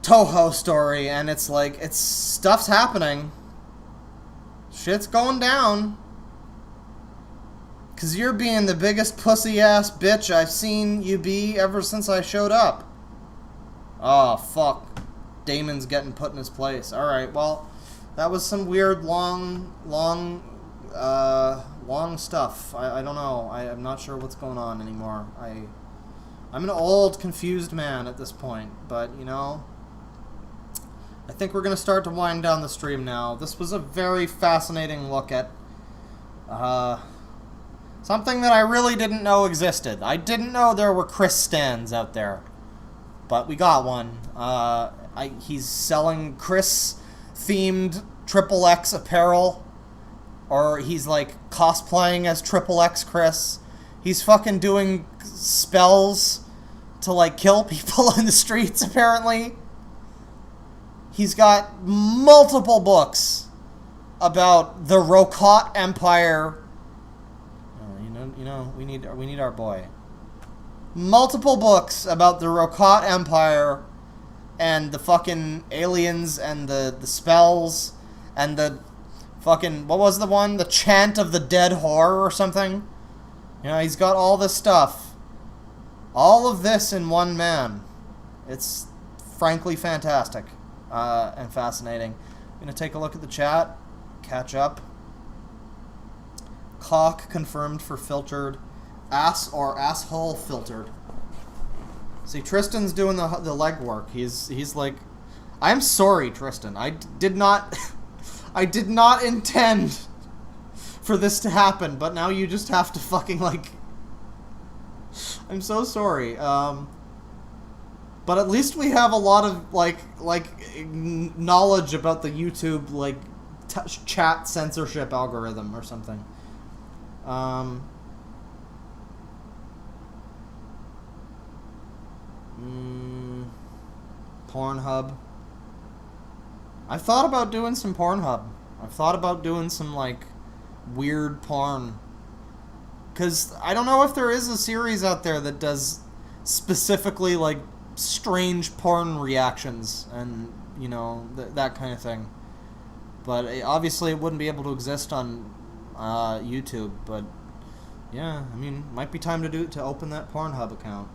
Toho story, and it's like, stuff's happening. Shit's going down. 'Cause you're being the biggest pussy-ass bitch I've seen you be ever since I showed up. Oh, fuck. Damon's getting put in his place. Alright, well, that was some weird, long stuff. I don't know. I'm not sure what's going on anymore. I'm an old, confused man at this point. But, you know, I think we're going to start to wind down the stream now. This was a very fascinating look at... something that I really didn't know existed. I didn't know there were Chris stands out there. But we got one. He's selling Chris-themed XXX apparel. Or he's, like, cosplaying as XXX Chris. He's fucking doing spells to, like, kill people in the streets, apparently. He's got multiple books about the Rokot Empire. You know, we need our boy. Multiple books about the Rokot Empire and the fucking aliens and the spells and the fucking, what was the one? The Chant of the Dead Whore or something? You know, he's got all this stuff. All of this in one man. It's frankly fantastic and fascinating. I'm gonna take a look at the chat, catch up. Cock confirmed for filtered. Ass or asshole filtered. See, Tristan's doing the legwork. He's like, I'm sorry, Tristan. I did not intend for this to happen, but now you just have to fucking, like... I'm so sorry. But at least we have a lot of, like knowledge about the YouTube, like, chat censorship algorithm or something. Pornhub. I've thought about doing some Pornhub. I've thought about doing some, like, weird porn. 'Cause I don't know if there is a series out there that does specifically, like, strange porn reactions and, you know, that kind of thing. But obviously it wouldn't be able to exist on YouTube, but yeah, I mean, might be time to open that Pornhub account.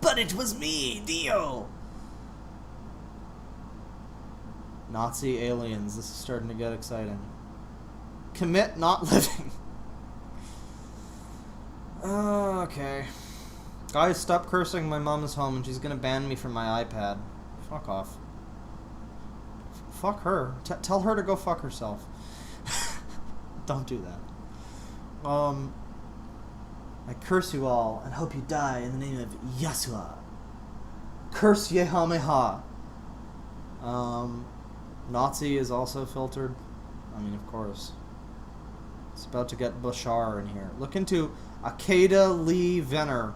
But it was me, Dio! Nazi aliens, this is starting to get exciting. commit not living. Okay. Guys, stop cursing. My mom is home and she's gonna ban me from my iPad. Fuck off. Fuck her. Tell her to go fuck herself. Don't do that. I curse you all and hope you die in the name of Yeshua. Curse Yehameha. Nazi is also filtered. I mean, of course. It's about to get Bashar in here. Look into Akeda Lee Venner.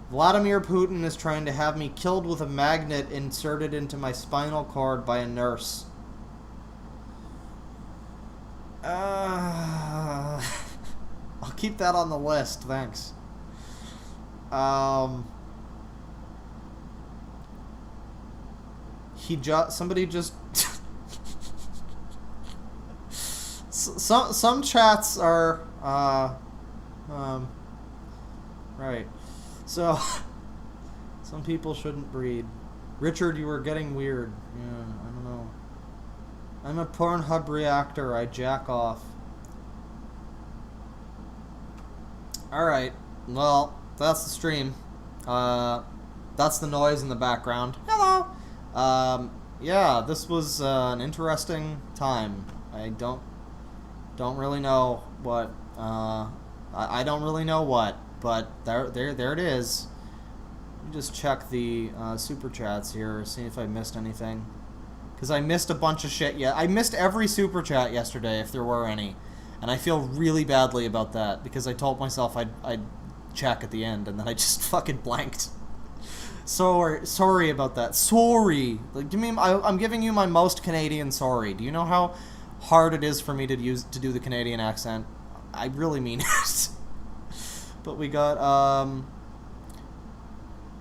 Vladimir Putin is trying to have me killed with a magnet inserted into my spinal cord by a nurse. I'll keep that on the list, thanks. Somebody just some chats are right. So some people shouldn't breed. Richard, you were getting weird. Yeah, I don't know. I'm a Pornhub reactor. I jack off. Alright. Well, that's the stream. That's the noise in the background. Hello! Yeah, this was an interesting time. I don't really know what, I don't really know what, but there it is. Let me just check the super chats here, see if I missed anything. Because I missed a bunch of shit yet. I missed every super chat yesterday, if there were any. And I feel really badly about that, because I told myself I'd check at the end, and then I just fucking blanked. Sorry about that. Sorry. Like, I'm giving you my most Canadian sorry. Do you know how hard it is for me to do the Canadian accent? I really mean it. But we got,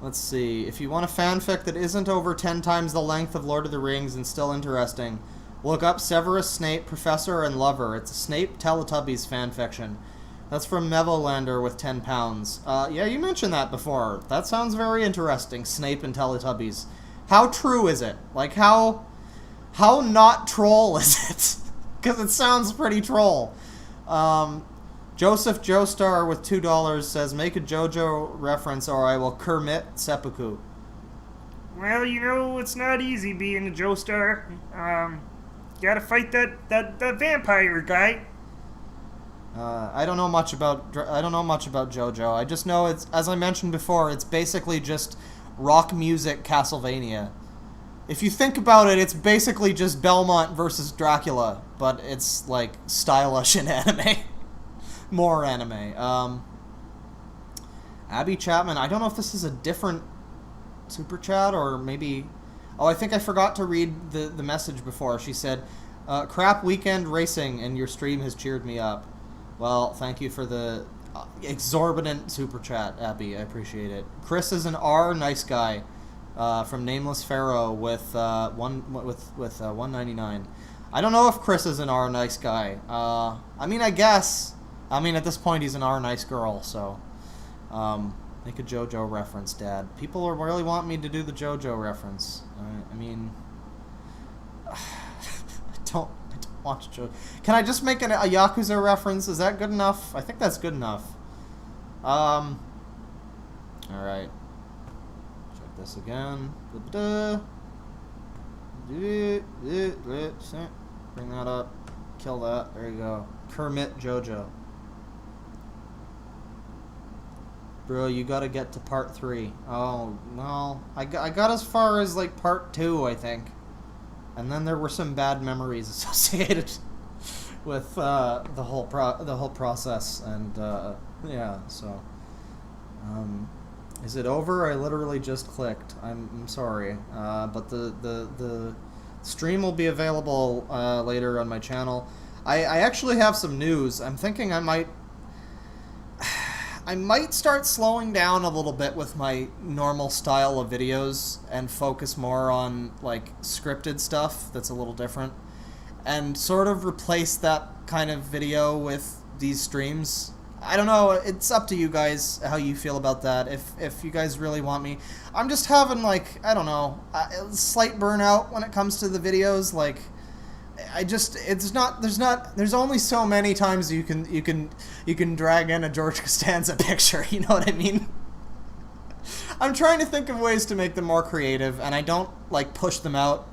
let's see. If you want a fanfic that isn't over 10 times the length of Lord of the Rings and still interesting, look up Severus Snape, Professor and Lover. It's a Snape Teletubbies fanfiction. That's from Mevolander with 10 pounds. Yeah, you mentioned that before. That sounds very interesting, Snape and Teletubbies. How true is it? Like, how not troll is it? Because it sounds pretty troll. Joseph Joestar with $2 says, make a JoJo reference or I will Kermit seppuku. Well, you know, it's not easy being a Joestar. Gotta fight that vampire guy. I don't know much about JoJo. I just know it's, as I mentioned before, it's basically just rock music Castlevania. If you think about it, it's basically just Belmont versus Dracula, but it's like stylish in anime. More anime. Abby Chapman, I don't know if this is a different super chat or maybe... Oh, I think I forgot to read the message before. She said, crap weekend racing and your stream has cheered me up. Well, thank you for the exorbitant super chat, Abby. I appreciate it. Chris is an R nice guy from Nameless Pharaoh with 199. I don't know if Chris is an R nice guy. I mean, I guess. I mean, at this point, he's an R nice girl. So, make a JoJo reference, Dad. People really want me to do the JoJo reference. I mean, I don't watch JoJo. Can I just make a Yakuza reference? Is that good enough? I think that's good enough. Alright. Check this again. Bring that up. Kill that. There you go. Kermit JoJo. Bro, you gotta get to part 3. Oh, well, I got as far as, like, part 2, I think. And then there were some bad memories associated with the whole process, and yeah. So, is it over? I literally just clicked. I'm sorry, but the stream will be available later on my channel. I actually have some news. I'm thinking I might start slowing down a little bit with my normal style of videos and focus more on, like, scripted stuff that's a little different. And sort of replace that kind of video with these streams. I don't know, it's up to you guys how you feel about that, if you guys really want me. I'm just having, like, I don't know, a slight burnout when it comes to the videos, like, there's only so many times you can drag in a George Costanza picture, you know what I mean? I'm trying to think of ways to make them more creative, and I don't like push them out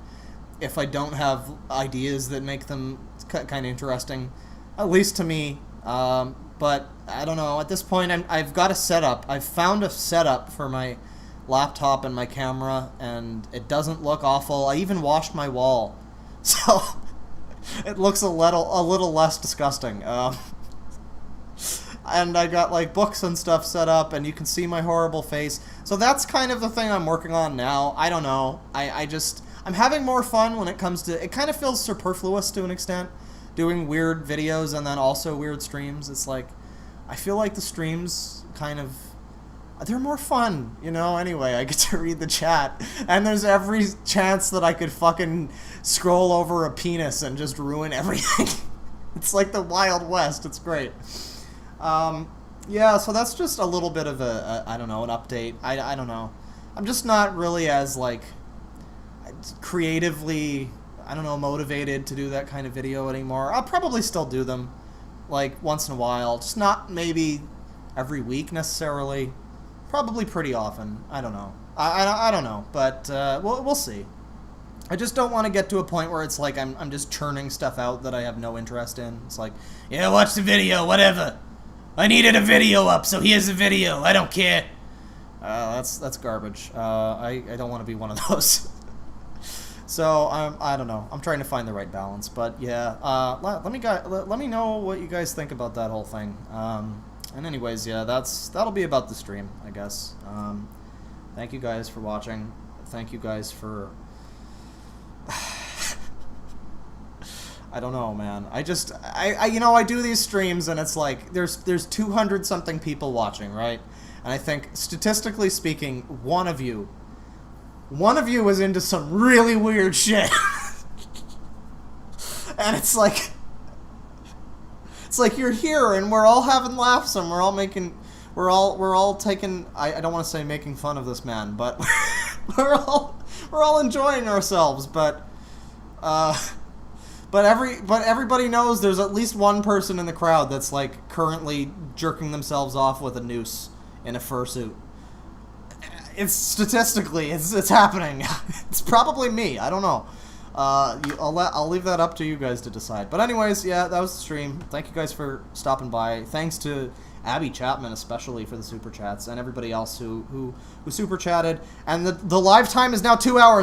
if I don't have ideas that make them kind of interesting, at least to me. But I don't know, at this point I've got a setup. I've found a setup for my laptop and my camera, and it doesn't look awful. I even washed my wall, so it looks a little less disgusting. And I got like books and stuff set up, and you can see my horrible face. So that's kind of the thing I'm working on now. I don't know. I'm having more fun when it comes to, it kind of feels superfluous to an extent, doing weird videos and then also weird streams. It's like, I feel like the streams kind of, they're more fun, you know? Anyway, I get to read the chat, and there's every chance that I could fucking scroll over a penis and just ruin everything. It's like the Wild West. It's great. Yeah, so that's just a little bit of I don't know, an update. I don't know. I'm just not really as, like, creatively, I don't know, motivated to do that kind of video anymore. I'll probably still do them, like, once in a while. Just not maybe every week necessarily. Probably pretty often. I don't know. I don't know, but we'll see. I just don't want to get to a point where it's like I'm just churning stuff out that I have no interest in. It's like, yeah, watch the video, whatever. I needed a video up, so here's a video. I don't care. That's garbage. I don't want to be one of those. So I don't know. I'm trying to find the right balance, but yeah. Let me know what you guys think about that whole thing. And anyways, yeah, that'll be about the stream, I guess. Thank you guys for watching. Thank you guys for. I don't know, man. I you know, I do these streams and it's like there's 200 something people watching, right? And I think statistically speaking, one of you is into some really weird shit. And it's like you're here and we're all having laughs and we're all taking, I don't want to say making fun of this man, but we're all enjoying ourselves, but everybody knows there's at least one person in the crowd that's like currently jerking themselves off with a noose in a fursuit. It's statistically, it's happening. It's probably me. I don't know. I'll leave that up to you guys to decide. But anyways, yeah, that was the stream. Thank you guys for stopping by. Thanks to Abby Chapman especially for the super chats, and everybody else who super chatted. And the live time is now 2 hours.